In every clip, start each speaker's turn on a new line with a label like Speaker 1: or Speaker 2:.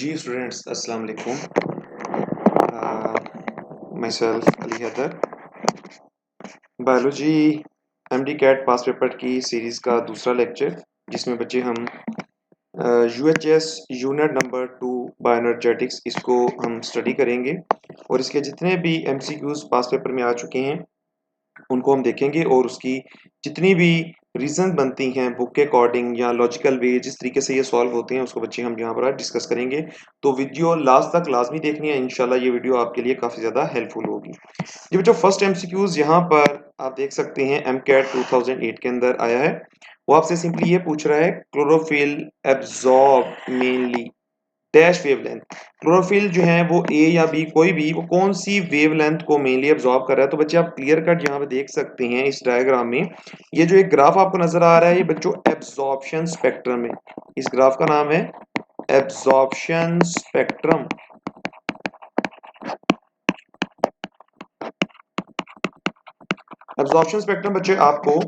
Speaker 1: जी students अस्सलाम वालेकुम। Myself Ali Haider, biology MD CAT pass paper की सीरीज़ का दूसरा लेक्चर, जिसमें बच्चे हम यूएचएस यूनिट नंबर 2 बायोएनर्जेटिक्स इसको हम स्टडी करेंगे और इसके जितने भी एमसीक्यूज पास पेपर में आ चुके हैं उनको हम देखेंगे और उसकी जितनी भी रीजन बनती हैं बुक के अकॉर्डिंग या लॉजिकल वे जिस तरीके से ये सॉल्व होते हैं उसको बच्चे हम यहाँ पर डिस्कस करेंगे। तो वीडियो लास्ट तक लाजमी देखनी है, इंशाल्लाह ये वीडियो आपके लिए काफ़ी ज़्यादा हेल्पफुल होगी। ये बच्चों फर्स्ट एमसीक्यूज यहाँ पर आप देख सकते हैं एमकैट 2008 के अंदर आया है। वो आपसे सिंपली ये पूछ रहा है chlorophyll absorb mainly dash wavelength. Chlorophyll जो है वो ए या बी कोई भी वो कौन सी वेवलेंथ को मेनली एब्जॉर्ब कर रहा है। तो बच्चे आप क्लियर कट यहाँ पे देख सकते हैं इस डायग्राम में ये जो एक ग्राफ आपको नजर आ रहा है ये बच्चों एब्जॉर्प्शन स्पेक्ट्रम है। इस ग्राफ का नाम है एब्जॉर्प्शन स्पेक्ट्रम। एब्जॉर्प्शन स्पेक्ट्रम बच्चे आपको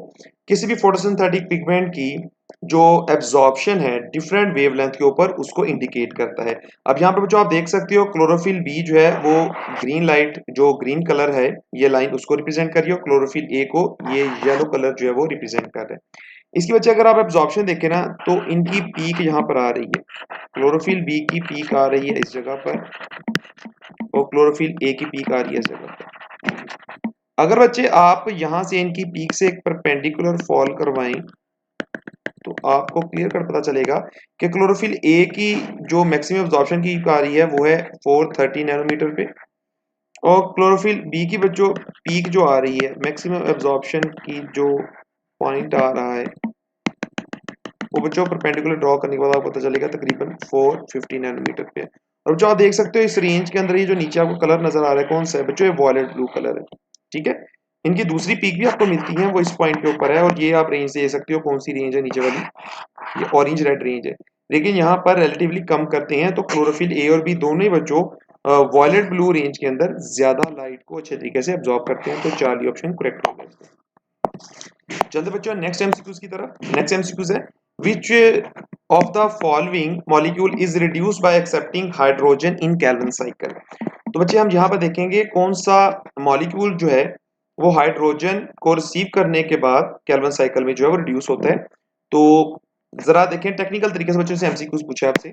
Speaker 1: किसी भी फोटोसिंथेटिक पिगमेंट की जो एब्जॉर्प्शन है डिफरेंट वेवलेंथ के ऊपर उसको इंडिकेट करता है। अब यहाँ पे बच्चों आप देख सकते हो क्लोरोफिल बी जो है वो ग्रीन लाइट जो ग्रीन कलर है ये लाइन उसको रिप्रेजेंट कर रही है, क्लोरोफिल ए को ये येलो कलर जो है वो रिप्रेजेंट कर रहा है। इसकी वजह अगर आप एब्जॉर्प्शन देखें ना तो इनकी पीक यहाँ पर आ रही है, क्लोरोफिल बी की पीक आ रही है इस जगह पर और क्लोरोफिल ए की पीक आ रही है इस जगह पर। अगर बच्चे आप यहां से इनकी पीक से एक परपेंडिकुलर फॉल करवाएं तो आपको क्लियर कट पता चलेगा कि क्लोरोफिल ए की जो मैक्सिमम एब्जॉर्प्शन की आ रही है वो है 430 नैनोमीटर पे और क्लोरोफिल बी की बच्चों पीक जो आ रही है मैक्सिमम एब्जॉर्प्शन की जो पॉइंट आ रहा है वो बच्चों परपेंडिकुलर ड्रॉ करने के बाद आपको पता चलेगा तकरीबन 450 नैनोमीटर पे। और जो आप देख सकते हो इस रेंज के अंदर ये जो नीचे आपको कलर नजर आ रहा है कौन सा है बच्चों, ये वॉयलेट ब्लू कलर है। ठीक है, इनकी दूसरी पीक भी आपको मिलती है वो इस पॉइंट के ऊपर है और ये आप रेंज दे सकते हो कौन सी रेंज है नीचे वाली, ये ऑरेंज रेड रेंज है। लेकिन यहाँ पर रिलेटिवली कम करते हैं तो क्लोरोफिल ए और बी दोनों ही बच्चों वॉयलेट ब्लू रेंज के अंदर ज्यादा लाइट को अच्छे तरीके से एब्जॉर्ब करते हैं। तो चार्ली ऑप्शन करेक्ट हो गया। चलते बच्चों नेक्स्ट एमसीक्यूज की तरफ। नेक्स्ट एमसीक्यूज है which of the following molecule is reduced by accepting hydrogen in Calvin cycle। तो बच्चे हम यहाँ पर देखेंगे कौन सा मॉलिक्यूल जो है वो हाइड्रोजन को रिसीव करने के बाद कैल्विन साइकिल में जो है वो रिड्यूस होता है। तो जरा देखें टेक्निकल तरीके से बच्चों से एमसीक्यूज पूछा आपसे,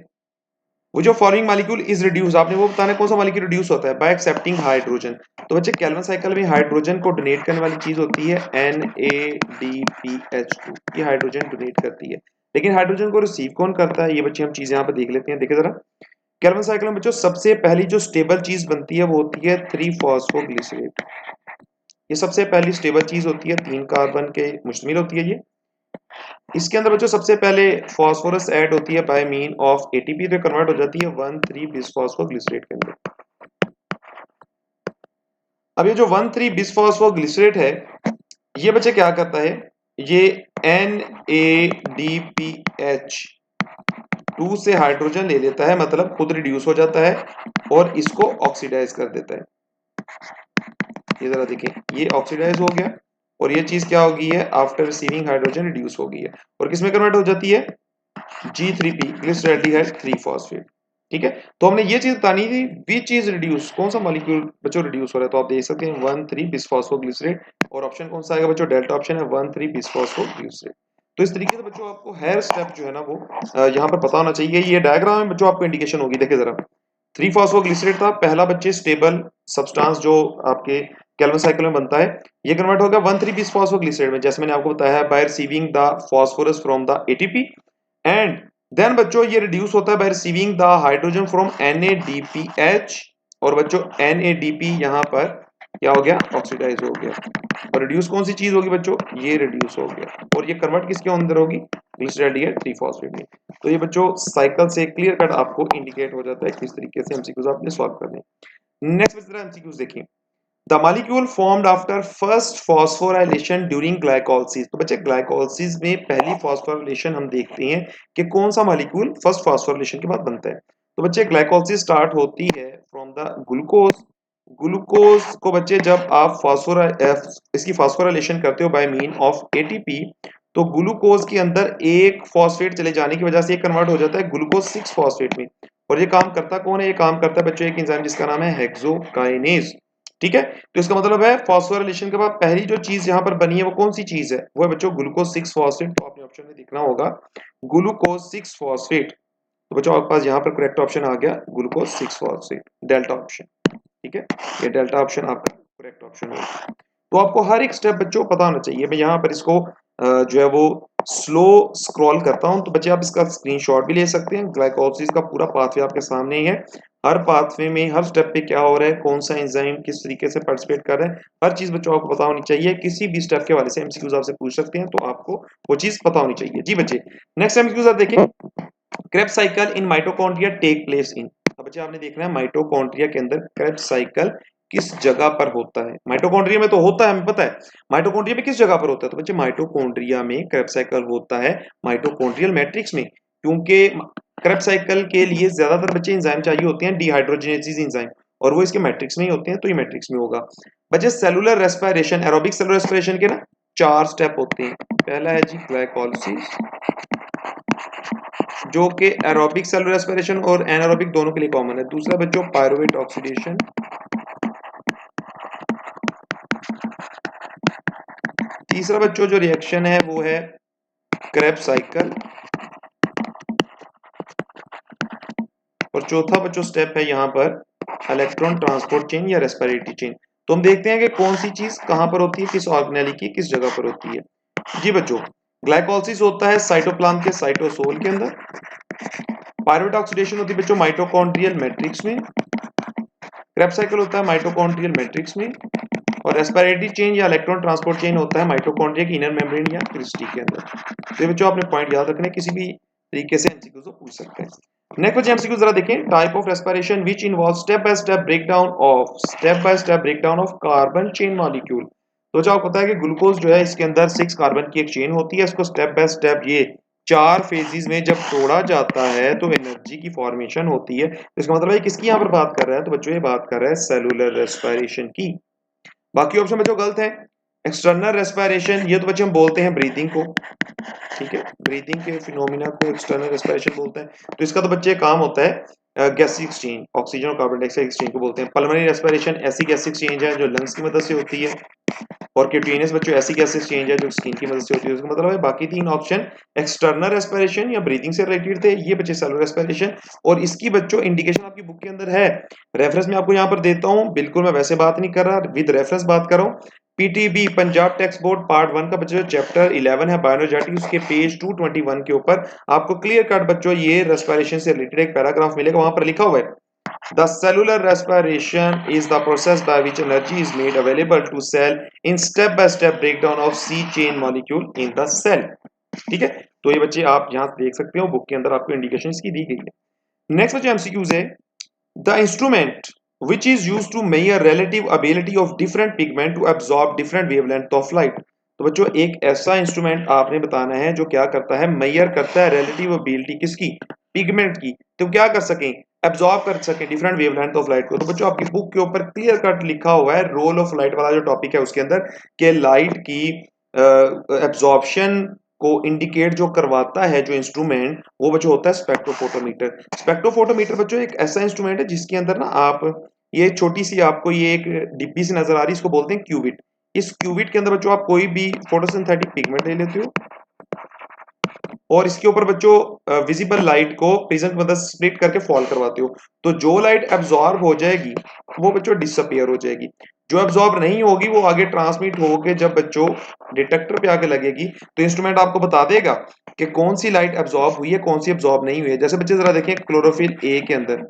Speaker 1: वो जो फॉलोइंग मॉलिक्यूल इज रिड्यूस आपने वो बताना कौन सा मॉलिक्यूल रिड्यूस होता है बाय एक्सेप्टिंग हाइड्रोजन। तो बच्चे कैल्विन साइकिल में हाइड्रोजन को डोनेट करने वाली चीज होती है NADPH2, ये हाइड्रोजन डोनेट करती है। लेकिन हाइड्रोजन को रिसीव कौन करता है ये बच्चे हम चीजें यहाँ पे देख लेते हैं। देखिए जरा कैल्विन साइकिल में बच्चों सबसे पहली जो स्टेबल चीज बनती है वो होती है 3-फॉस्फोग्लिसरेट। ये सबसे पहली स्टेबल चीज होती है, 3 कार्बन के मुश्तमिल होती है ये। इसके अंदर बच्चों सबसे पहले फास्फोरस ऐड होती है बाय मीन ऑफ एटीपी पे कन्वर्ट हो जाती है 1,3-बिसफॉस्फोग्लिसरेट के अंदर। अब ये जो 1,3-बिसफॉस्फोग्लिसरेट है ये बच्चे क्या करता है, ये NADPH2 से हाइड्रोजन ले लेता है, मतलब खुद रिड्यूस हो जाता है और इसको ऑक्सीडाइज कर देता है। ये जरा देखिए ये ऑक्सीडाइज हो गया और ये चीज क्या होगी है आफ्टर रिसीविंग हाइड्रोजन रिड्यूस हो गई है और किसमें कन्वर्ट हो जाती है G3P ग्लिसरॉल्डिहाइड 3-फॉस्फेट। ठीक है, तो हमने ये चीज बतानी थी विच चीज रिड्यूस, कौन सा मॉलिक्यूल बच्चों रिड्यूस हो रहा है। तो आप देख सकते हैं 1,3-बिसफॉस्फोग्लिसरेट और ऑप्शन कौन सा आएगा बच्चों, डेल्टा ऑप्शन है 1,3-बिसफॉस्फोग्लिसरेट। तो इस तरीके से बच्चों आपको हर स्टेप जो है ना वो यहाँ पर पता होना चाहिए। ये डायग्राम में बच्चों आपको इंडिकेशन होगी, देखिए जरा 3-फॉस्फोग्लिसरेट था पहला बच्चे स्टेबल सब्सटेंस जो आपके कैल्विन साइकिल में बनता है, ये कन्वर्ट हो गया 1,3-बिसफॉस्फोग्लिसरेट में जैसे मैंने आपको बताया है by receiving the phosphorus from the ATP and then बच्चों ये रिड्यूस होता है by receiving the hydrogen from NADPH और बच्चों NADP यहाँ पर क्या हो गया ऑक्सीडाइज हो गया और रिड्यूस कौन सी चीज होगी बच्चों, ये रिड्यूस हो गया और ये कन्वर्ट किसके अंदर होगी ग्लिसरॉल्डिहाइड 3-फॉस्फेट में। तो ये बच्चों साइकिल से क्लियर कट आपको इंडिकेट हो जाता है किस तरीके से एमसीक्यूज आपने सॉल्व करने। नेक्स्ट बच्चे एमसीक्यूज देखिए, the molecule formed after first phosphorylation during glycolysis. तो बच्चे ग्लाइकोलाइसिस में पहली फॉस्फोराइलेशन हम देखते हैं कि कौन सा मॉलिक्यूल फर्स्ट फॉस्फोराइलेशन के बाद बनता है। तो बच्चे ग्लाइकोलाइसिस स्टार्ट होती है फ्रॉम द ग्लूकोज। ग्लूकोज को बच्चे जब आप इसकी फॉस्फोराइलेशन करते हो बाय मीन ऑफ एटीपी तो ग्लूकोज के अंदर एक फॉस्फेट चले जाने की वजह से कन्वर्ट हो जाता है ग्लूकोज 6 फॉस्फेट में और ये काम करता कौन है? ये काम करता है बच्चों एक एंजाइम जिसका नाम है हेक्सोकाइनेज। ठीक है, तो इसका मतलब है फॉस्फोराइलेशन के बाद पहली जो चीज यहाँ पर बनी है वो कौन सी चीज है? वो है बच्चों ग्लूकोज 6 फॉस्फेट। तो आपने ऑप्शन में देखना होगा ग्लूकोज 6 फॉस्फेट। तो बच्चों आपके पास यहाँ पर करेक्ट ऑप्शन आ गया ग्लूकोज 6 फॉस्फेट, डेल्टा ऑप्शन। ठीक है, ये डेल्टा ऑप्शन आपका करेक्ट ऑप्शन होगा। तो आपको हर एक स्टेप बच्चों पता होना चाहिए। मैं यहाँ पर इसको जो है वो स्लो स्क्रॉल करता हूँ, तो बच्चे आप इसका स्क्रीनशॉट भी ले सकते हैं। ग्लाइकोलाइसिस का पूरा पाथवे आपके सामने ही है। हर पाथवे में हर स्टेप पे क्या हो रहा है, कौन सा एंजाइम किस तरीके से पार्टिसिपेट कर रहा है, हर चीज बच्चों आपको पता होनी चाहिए। किसी भी स्टेप के वाले से एमसीक्यूज आपसे पूछ सकते हैं, तो आपको वो चीज पता होनी चाहिए। जी बच्चे, नेक्स्ट एमसीक्यूज आप देखें। Krebs cycle in mitochondria take place in. अब बच्चे आपने देखना है माइटोकॉन्ड्रिया के अंदर क्रेब्स साइकिल किस जगह पर होता है। माइटोकॉन्ड्रिया में तो होता है, हमें पता है। माइटोकॉन्ड्रिया में किस जगह पर होता है? तो बच्चे माइटोकॉन्ड्रिया में क्रेब्स साइकिल होता है माइटोकॉन्ड्रियल मैट्रिक्स में, क्योंकि क्रेब्स साइकिल के लिए ज्यादातर बच्चे एंजाइम चाहिए होते हैं, डिहाइड्रोजनेसिस एंजाइम, और वो इसके मैट्रिक्स में ही होते हैं, तो ये मैट्रिक्स में होगा। बच्चे cellular respiration, aerobic cellular respiration के ना 4 स्टेप होते हैं। पहला है जी ग्लाइकोलाइसिस, जो कि एरोबिक सेलुलर रेस्पिरेशन और एनारोबिक दोनों के लिए कॉमन है। दूसरा बच्चों पायरुवेट ऑक्सीडेशन। तीसरा बच्चों जो रिएक्शन है वो है क्रेब्स साइकिल। और चौथा बच्चों स्टेप है यहाँ पर इलेक्ट्रॉन ट्रांसपोर्ट चेन या रेस्पिरेटरी चेन। तो हम देखते हैं कि कौन सी चीज कहां पर होती है, किस ऑर्गेनेली की किस जगह पर होती है। जी बच्चों, ग्लाइकोलाइसिस होता है साइटोप्लाज्म के साइटोसोल के अंदर। पायरुवेट ऑक्सीडेशन होती है बच्चों माइटोकॉन्ड्रियल मैट्रिक्स में। क्रेब्स साइकिल होता है माइटोकॉन्ड्रियल मैट्रिक्स में। और रेस्पिरेटरी चेन या इलेक्ट्रॉन ट्रांसपोर्ट चेन होता है माइटोकॉन्ड्रिया की इनर मेम्ब्रेन या क्रिस्टी के अंदर। तो ये बच्चों आपने पॉइंट याद रखने, किसी भी तरीके से एमसीक्यू को पूछ सकते हैं। नेक्स्ट बच्चे एमसीक्यू जरा देखें। Type of respiration which involve step by step breakdown of carbon chain molecule. तो जो आपको पता है कि ग्लूकोज जो है इसके अंदर 6 कार्बन की एक चेन होती है, इसको स्टेप बाय स्टेप ये 4 फेजेस में जब तोड़ा जाता है तो एनर्जी की फॉर्मेशन होती है। तो इसका मतलब है किसकी यहाँ पर बात कर रहा है? तो बच्चों ये बात कर रहा है सेलुलर रेस्पिरेशन की। बाकी ऑप्शन बच्चों गलत है। एक्सटर्नल रेस्पिरेशन ये तो बच्चे हम बोलते हैं ब्रीदिंग को। ठीक है, ब्रीदिंग के फिनोमिना को एक्सटर्नल रेस्पिरेशन बोलते हैं। तो इसका तो बच्चे काम होता है गैसीय एक्सचेंज, ऑक्सीजन और कार्बन डाइऑक्साइड एक्सचेंज को बोलते हैं। पल्मोनरी रेस्पिरेशन ऐसी गैस एक्सचेंज है जो लंग्स की मदद से होती है। और क्यूटेनियस बच्चों ऐसी गैस एक्सचेंज है जो स्किन की मदद से होती है। इसका मतलब है बाकी 3 ऑप्शन एक्सटर्नल रेस्पिरेशन या ब्रीदिंग से रिलेटेड थे, ये बच्चे सेलुलर रेस्पिरेशन। और इसकी बच्चों इंडिकेशन आपकी बुक के अंदर है। रेफरेंस मैं आपको यहाँ पर देता हूँ, बिल्कुल मैं वैसे बात नहीं कर रहा, विद रेफरेंस बात कर रहा हूँ। PTB Punjab text board part 1 का बच्चों चैप्टर 11 है बायोएनर्जेटिक्स, उसके पेज 221 के ऊपर आपको क्लियर कट बच्चों ये रेस्पिरेशन से रिलेटेड एक पैराग्राफ मिलेगा। वहां पर लिखा हुआ है the cellular respiration is the process by which energy is made available to cell in step by step breakdown of C chain molecule in the cell। ठीक है, तो ये बच्चे आप यहां देख सकते हो बुक के अंदर आपको इंडिकेशन इसकी दी गई है। नेक्स्ट बच्चे एमसीक्यूज है the instrument which is used to measure relative ability of different pigment to absorb different wavelength of light। तो बच्चों एक ऐसा इंस्ट्रूमेंट आपने बताना है जो क्या करता है, मेजर करता है रिलेटिव एबिलिटी किसकी, पिगमेंट की, तो क्या कर सके, एब्जॉर्ब कर सके डिफरेंट वेवलेंथ ऑफ लाइट को। तो बच्चों आपकी बुक के ऊपर क्लियर कट लिखा हुआ है रोल ऑफ लाइट वाला जो टॉपिक है उसके अंदर, कि लाइट की एब्जॉर्प्शन को इंडिकेट जो करवाता है जो इंस्ट्रूमेंट, वो बच्चों होता है स्पेक्ट्रोफोटोमीटर। स्पेक्ट्रोफोटोमीटर बच्चों एक ऐसा इंस्ट्रूमेंट है जिसके अंदर ना आप ये छोटी सी आपको ये एक डिब्बी सी नजर आ रही है, इसको बोलते हैं क्यूबिट। इस क्यूबिट के अंदर बच्चों आप कोई भी फोटोसिंथेटिक पिगमेंट ले लेते हो और इसके ऊपर बच्चों विजिबल लाइट को प्रिज्म की मदद से स्प्लिट करके फॉल करवाते हो। तो जो लाइट एब्जॉर्ब हो जाएगी वो बच्चों डिसअपियर हो जाएगी, जो एब्जॉर्ब नहीं होगी वो आगे ट्रांसमिट होके जब बच्चों डिटेक्टर पे आके लगेगी तो इंस्ट्रूमेंट आपको बता देगा कि कौन सी लाइट एब्जॉर्ब हुई है कौन सी एब्जॉर्ब नहीं हुई है। जैसे बच्चे जरा देखें क्लोरोफिल ए के अंदर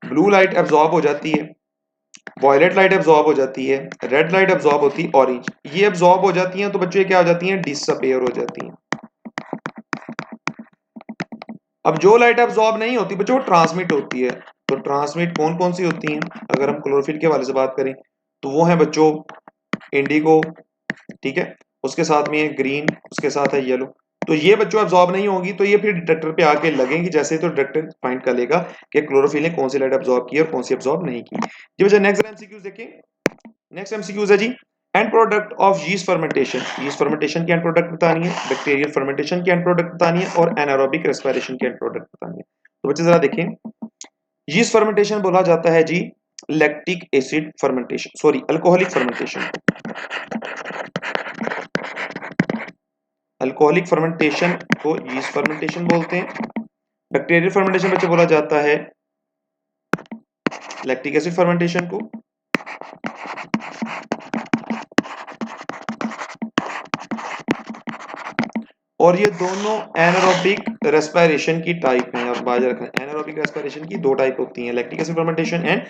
Speaker 1: ब्लू लाइट एब्जॉर्ब हो जाती है, वॉयलेट लाइट एब्जॉर्ब हो जाती है, रेड लाइट एब्जॉर्ब होती है, ऑरेंज ये एब्जॉर्ब हो जाती हैं, तो बच्चों ये क्या हो जाती हैं, डिसअपियर हो जाती हैं। अब जो लाइट एब्जॉर्ब नहीं होती बच्चों वो ट्रांसमिट होती है। तो ट्रांसमिट कौन कौन सी होती हैं, अगर हम क्लोरोफिल के हवाले से बात करें तो वो है बच्चों इंडिगो, ठीक है, उसके साथ में है ग्रीन, उसके साथ है येलो। तो ये बच्चों एब्जॉर्ब नहीं होगी तो ये फिर डिटेक्टर पे आके लगेंगी, जैसे तो डिटेक्टर फाइंड कर लेगा कि क्लोरोफिल ने कौन सी लाइट एब्जॉर्ब की और कौन सी एब्जॉर्ब नहीं की। जी बच्चा नेक्स्ट एमसीक्यूज देखिए। नेक्स्ट एमसीक्यूज है जी end product of yeast fermentation. Yeast fermentation की एंड प्रोडक्ट बतानी है, बैक्टीरियल फर्मेंटेशन की एंड प्रोडक्ट बतानी है और एनारोबिक रेस्पिरेशन की एंड प्रोडक्ट बतानी है। तो बच्चे जरा देखें, यीस्ट फर्मेंटेशन बोला जाता है जी lactic acid fermentation, sorry alcoholic fermentation. Alcoholic fermentation को यीस्ट फर्मेंटेशन बोलते हैं। बैक्टीरियल फर्मेंटेशन बच्चे बोला जाता है लैक्टिक एसिड फर्मेंटेशन को। और ये दोनों एनारोबिक रेस्पिरेशन की टाइप हैं, और बाज रखें एनारोबिक रेस्पिरेशन की दो टाइप होती हैं, lactic acid fermentation and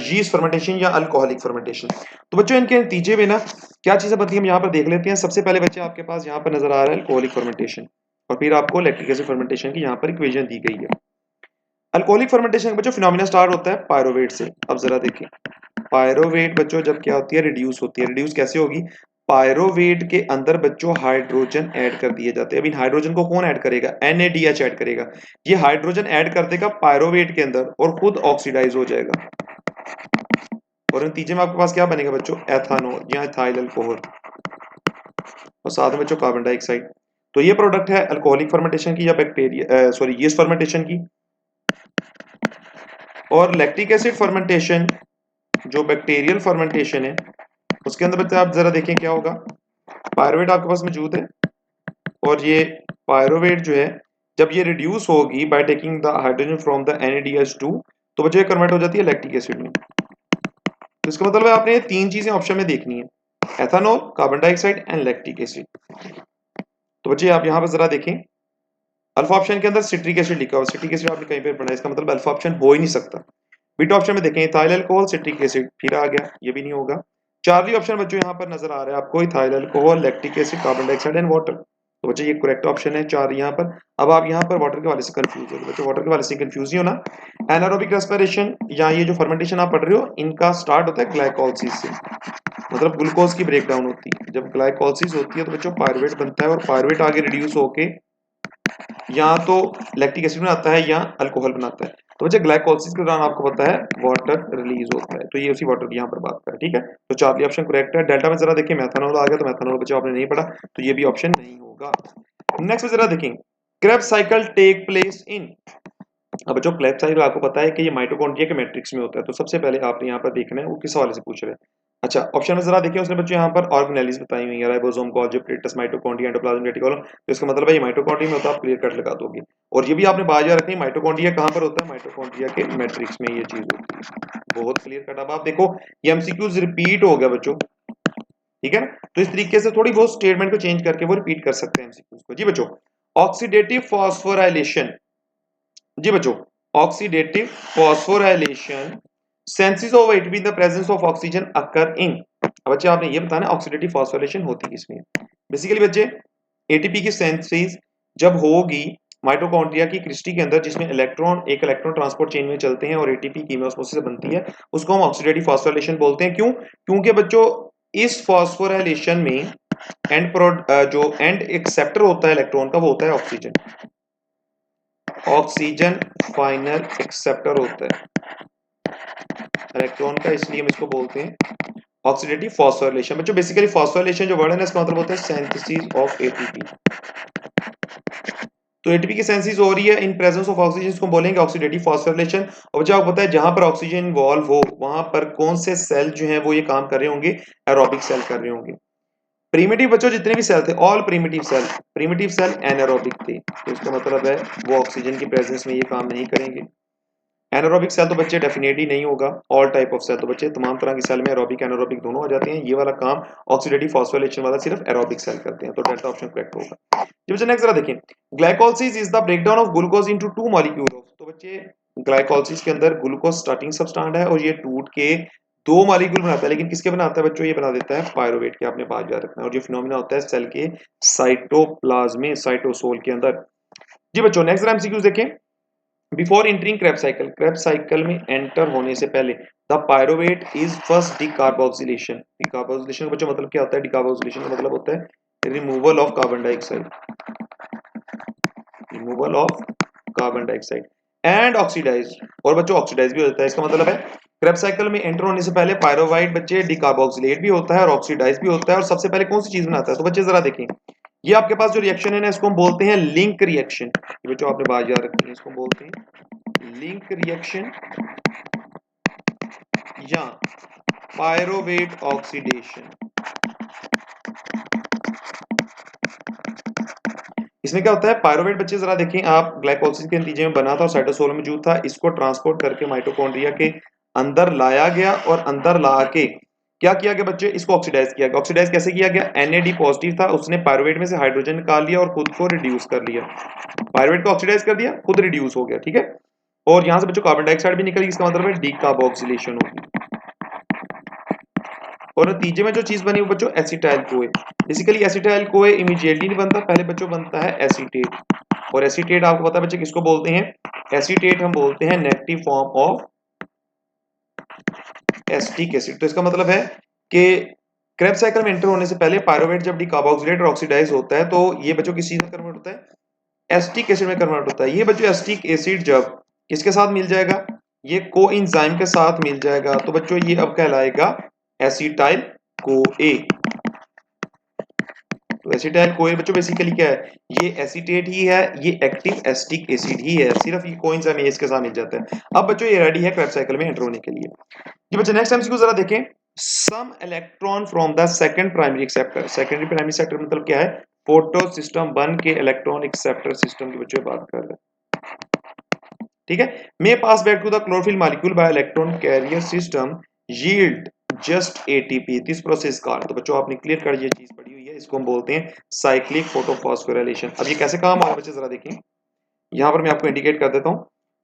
Speaker 1: yeast fermentation या अल्कोहलिक फर्मेंटेशन। तो बच्चों इनके नतीजे में ना क्या चीजें बनती हैं हम यहाँ पर देख लेते हैं। सबसे पहले बच्चे आपके पास यहाँ पर नजर आ रहा है अल्कोहलिक फर्मेंटेशन, और फिर आपको लैक्टिक एसिड फर्मेंटेशन की यहाँ पर इक्वेशन दी गई है। अल्कोहलिक फर्मेंटेशन बच्चों फिनोमिना स्टार्ट होता है पायरोवेट से। अब जरा देखें, पायरोवेट बच्चों जब क्या होती है, रिड्यूस होती है। रिड्यूस कैसे होगी, पायरोवेट के अंदर बच्चों हाइड्रोजन ऐड कर दिए जाते हैं। अब इन हाइड्रोजन को कौन ऐड करेगा, NaDH ऐड करेगा। ये हाइड्रोजन ऐड कर देगा पायरोवेट के अंदर और खुद ऑक्सीडाइज हो जाएगा, और नतीजे में आपके पास क्या बनेगा बच्चों, एथानॉल या इथाइल अल्कोहल, और साथ में बच्चों कार्बन डाइऑक्साइड। तो ये प्रोडक्ट है अल्कोहलिक फर्मेंटेशन की या बैक्टीरिया सॉरी यीस्ट फर्मेंटेशन की। और लैक्टिक एसिड फर्मेंटेशन जो बैक्टीरियल फर्मेंटेशन है उसके अंदर बच्चे आप जरा देखें क्या होगा, पायरोवेट आपके पास मौजूद है, और ये पायरोवेट जो है जब ये रिड्यूस होगी by taking the hydrogen from the NaDH2 तो बच्चों ये कन्वर्ट हो जाती है लैक्टिक एसिड में। तो इसका मतलब है आपने ये तीन चीजें ऑप्शन में देखनी है, ethanol, carbon dioxide and lactic acid. तो बच्चे आप यहाँ पर जरा देखें, अल्फा ऑप्शन के अंदर सिट्रिक एसिड लिखा हुआ, सिट्रिक एसिड आपने कहीं पे पढ़ा है, इसका मतलब अल्फा ऑप्शन हो ही नहीं सकता। बीटा ऑप्शन में देखें इथाइल अल्कोहल, सिट्रिक एसिड, फिर आ गया, ये भी नहीं होगा। चार्ली ऑप्शन बच्चों यहाँ पर नजर आ रहा है आपको, ethyl alcohol, lactic acid, carbon dioxide and water. तो बच्चे ये करेक्ट ऑप्शन है चार यहाँ पर। अब आप यहाँ पर वाटर के वाले से कंफ्यूज हो, तो बच्चे वाटर के वाले से कंफ्यूज ही हो ना। एनारोबिक रेस्पिरेशन या ये जो फर्मेंटेशन आप पढ़ रहे हो इनका स्टार्ट होता है ग्लाइकोलाइसिस से, मतलब ग्लूकोज की ब्रेकडाउन होती है। जब ग्लाइकोलाइसिस होती है तो बच्चों पायरुवेट बनता है, और पायरुवेट आगे रिड्यूस होके या तो लैक्टिक एसिड बनाता है या अल्कोहल बनाता है। तो बच्चे ग्लाइकोलाइसिस के दौरान आपको पता है वाटर रिलीज होता है, तो ये उसी वाटर की यहाँ पर बात करें, ठीक है। तो चार्ली ऑप्शन करेक्ट है। डेल्टा में जरा देखिए मेथनॉल आ गया, तो मेथनॉल बच्चों आपने नहीं पढ़ा तो ये भी ऑप्शन नहीं होगा। नेक्स्ट में जरा देखें, Krebs cycle take place in. अब बच्चों क्रेब्स साइकिल आपको पता है कि ये माइटोकॉन्ड्रिया के मैट्रिक्स में होता है, तो सबसे पहले आपने यहाँ पर देखना है वो किस हवाले से पूछ रहे हैं। अच्छा ऑप्शन में जरा देखिए, उसने बच्चों यहाँ पर ऑर्गेनेलिस बताई हुई है, ribosome, Golgi, plates, mitochondria, endoplasm, reticulum. तो इसका मतलब है ये माइटोकॉन्ड्रिया में होता है, आप क्लियर कट लगा दोगे। और ये भी आपने बाजा रखनी, माइटोकॉन्ड्रिया कहाँ पर होता है, माइटोकॉन्ड्रिया के मैट्रिक्स में ये चीज होती है। बहुत क्लियर कट। अब आप देखो ये एमसीक्यूज रिपीट हो गया बच्चों, ठीक है ना। तो इस तरीके से थोड़ी बहुत स्टेटमेंट को चेंज करके वो रिपीट कर सकते हैं एमसीक्यूज को। जी बच्चों, ऑक्सीडेटिव फॉस्फोराइलेशन, जी बच्चों oxidative phosphorylation senses of it with the presence of oxygen occur in. अब बच्चे आपने ये बताना ऑक्सीडेटिव फॉस्फोराइलेशन होती किसमें है। बेसिकली बच्चे एटीपी की सेंसेस जब होगी माइटोकॉन्ड्रिया की क्रिस्टी के अंदर, जिसमें इलेक्ट्रॉन एक इलेक्ट्रॉन ट्रांसपोर्ट चेन में चलते हैं और एटीपी कीमोस्मोसिस से बनती है, उसको हम ऑक्सीडेटिव फॉस्फोराइलेशन बोलते हैं। क्यों, क्योंकि बच्चों इस फॉस्फोराइलेशन में जो एंड एक्सेप्टर होता है इलेक्ट्रॉन का वो होता है ऑक्सीजन। ऑक्सीजन फाइनल एक्सेप्टर होता है इलेक्ट्रॉन का, इसलिए हम इसको बोलते हैं ऑक्सीडेटिव फॉस्फोराइलेशन। बच्चों बेसिकली फॉस्फोराइलेशन जो वर्ड है ना इसका मतलब होता है सिंथेसिस ऑफ एटीपी। तो एटीपी की सिंथेसिस हो रही है इन प्रेजेंस ऑफ ऑक्सीजन, इसको बोलेंगे ऑक्सीडेटिव फॉस्फोराइलेशन। और बच्चों आपको पता है जहां पर ऑक्सीजन इन्वॉल्व हो वहां पर कौन से सेल जो है वो ये काम कर रहे होंगे, एरोबिक सेल कर रहे होंगे। प्रीमिटिव बच्चों जितने भी सेल थे ऑल प्रीमिटिव सेल एनारोबिक थे, तो इसका मतलब है वो ऑक्सीजन की प्रेजेंस में ये काम नहीं करेंगे। एनारोबिक सेल तो बच्चे डेफिनेटली नहीं होगा, ऑल टाइप ऑफ सेल तो बच्चे तमाम तरह की सेल में एरोबिक एनारोबिक दोनों आ जाते हैं। ये वाला काम ऑक्सीडेटिव फॉस्फोराइलेशन वाला सिर्फ एरोबिक सेल करते हैं, तो डेल्टा ऑप्शन करेक्ट होगा। जब बच्चे नेक्स्ट जरा देखें, glycolysis is the breakdown of glucose into two molecule of. तो बच्चे ग्लाइकोलाइसिस के अंदर ग्लूकोज स्टार्टिंग सब्सटेंस है और ये टूट के दो मॉलिक्यूल बनाता है, लेकिन किसके बनाता है बच्चों, ये बना देता है पायरुवेट के, आपने बात याद रखना है। और ये फिनोमिना होता है सेल के साइटोप्लाज्म साइटोसोल के अंदर। जी बच्चों नेक्स्ट एमसीक्यूज देखें, बिफोर एंटरिंग क्रेब साइकिल में एंटर होने से पहले the pyruvate is first decarboxylation. Decarboxylation का बच्चों मतलब क्या होता है, डिकार्बोक्सिलेशन का मतलब होता है removal of carbon dioxide, removal of carbon dioxide and oxidise, और बच्चों ऑक्सीडाइज भी होता है। इसका मतलब है क्रेब साइकिल में एंटर होने से पहले पायरुवेट बच्चे डिकार्बोक्सिलेट भी होता है और ऑक्सीडाइज भी होता है। और सबसे पहले कौन सी चीज बनाता है, तो बच्चे जरा देखें ये आपके पास जो रिएक्शन है ना, इसको हम बोलते हैं लिंक रिएक्शन। ये बच्चों आपने बात याद रखनी है, इसको बोलते हैं लिंक रिएक्शन या पायरोवेट ऑक्सीडेशन। इसमें क्या होता है, पायरोवेट बच्चे जरा देखें आप, ग्लाइकोलाइसिस के नतीजे में बना था और साइटोसोल मौजूद था, इसको ट्रांसपोर्ट करके माइटोकॉन्ड्रिया के अंदर लाया गया और अंदर ला के क्या किया गया बच्चे, इसको ऑक्सीडाइज किया गया। ऑक्सीडाइज कैसे किया गया, NAD पॉजिटिव था, उसने पायरोवेट में से हाइड्रोजन निकाल लिया और खुद को रिड्यूस कर लिया। पायरोवेट को ऑक्सीडाइज कर दिया, खुद रिड्यूस हो गया, ठीक है। और यहां से बच्चों कार्बन डाइऑक्साइड भी निकली, इसका मतलब है डीकार्बोक्सिलेशन होगी। और नतीजे में जो चीज बनी वो बच्चों acetyl CoA. Basically acetyl CoA immediately नहीं बनता, पहले बच्चों बनता है एसीटेट। और एसीटेट आपको पता है बच्चे किसको बोलते हैं, एसीटेट हम बोलते हैं negative form of acetic acid. तो इसका मतलब है कि क्रेब्स साइकिल में एंटर होने से पहले पायरोवेट जब डीकार्बोक्सिलेट और ऑक्सीडाइज होता है तो ये बच्चों किस चीज में कन्वर्ट होता है, एसिटिक एसिड में कन्वर्ट होता है। ये बच्चों एसिटिक एसिड जब किसके साथ मिल जाएगा, ये कोएंजाइम के साथ मिल जाएगा, तो बच्चों ये अब कहलाएगा एसिटाइल कोए। तो एसिटाइल कोए बच्चों बेसिकली क्या है, ये एसीटेट ही है, ये एक्टिव एसिटिक एसिड ही है, सिर्फ ये कोएंजाइम इसके साथ मिल जाता है। अब बच्चों ये रेडी है क्रेब्स साइकिल में एंटर होने के लिए। ये बच्चों नेक्स्ट एमसीक्यू जरा देखें, some electron from the second primary acceptor. Secondary primary acceptor मतलब क्या है, फोटो सिस्टम 1 के इलेक्ट्रॉन एक्सेप्टर सिस्टम की बच्चों बात कर रहे हैं, ठीक है। May pass back to the chlorophyll molecule by electron carrier system yield just ATP, this process called. तो बच्चों आपने क्लियर कर ये चीज पढ़ी हुई है, इसको हम बोलते हैं साइक्लिक फोटोफॉस्फोराइलेशन। अब ये कैसे काम आ रहा है बच्चे जरा देखिए, यहां पर मैं आपको इंडिकेट कर देता हूं।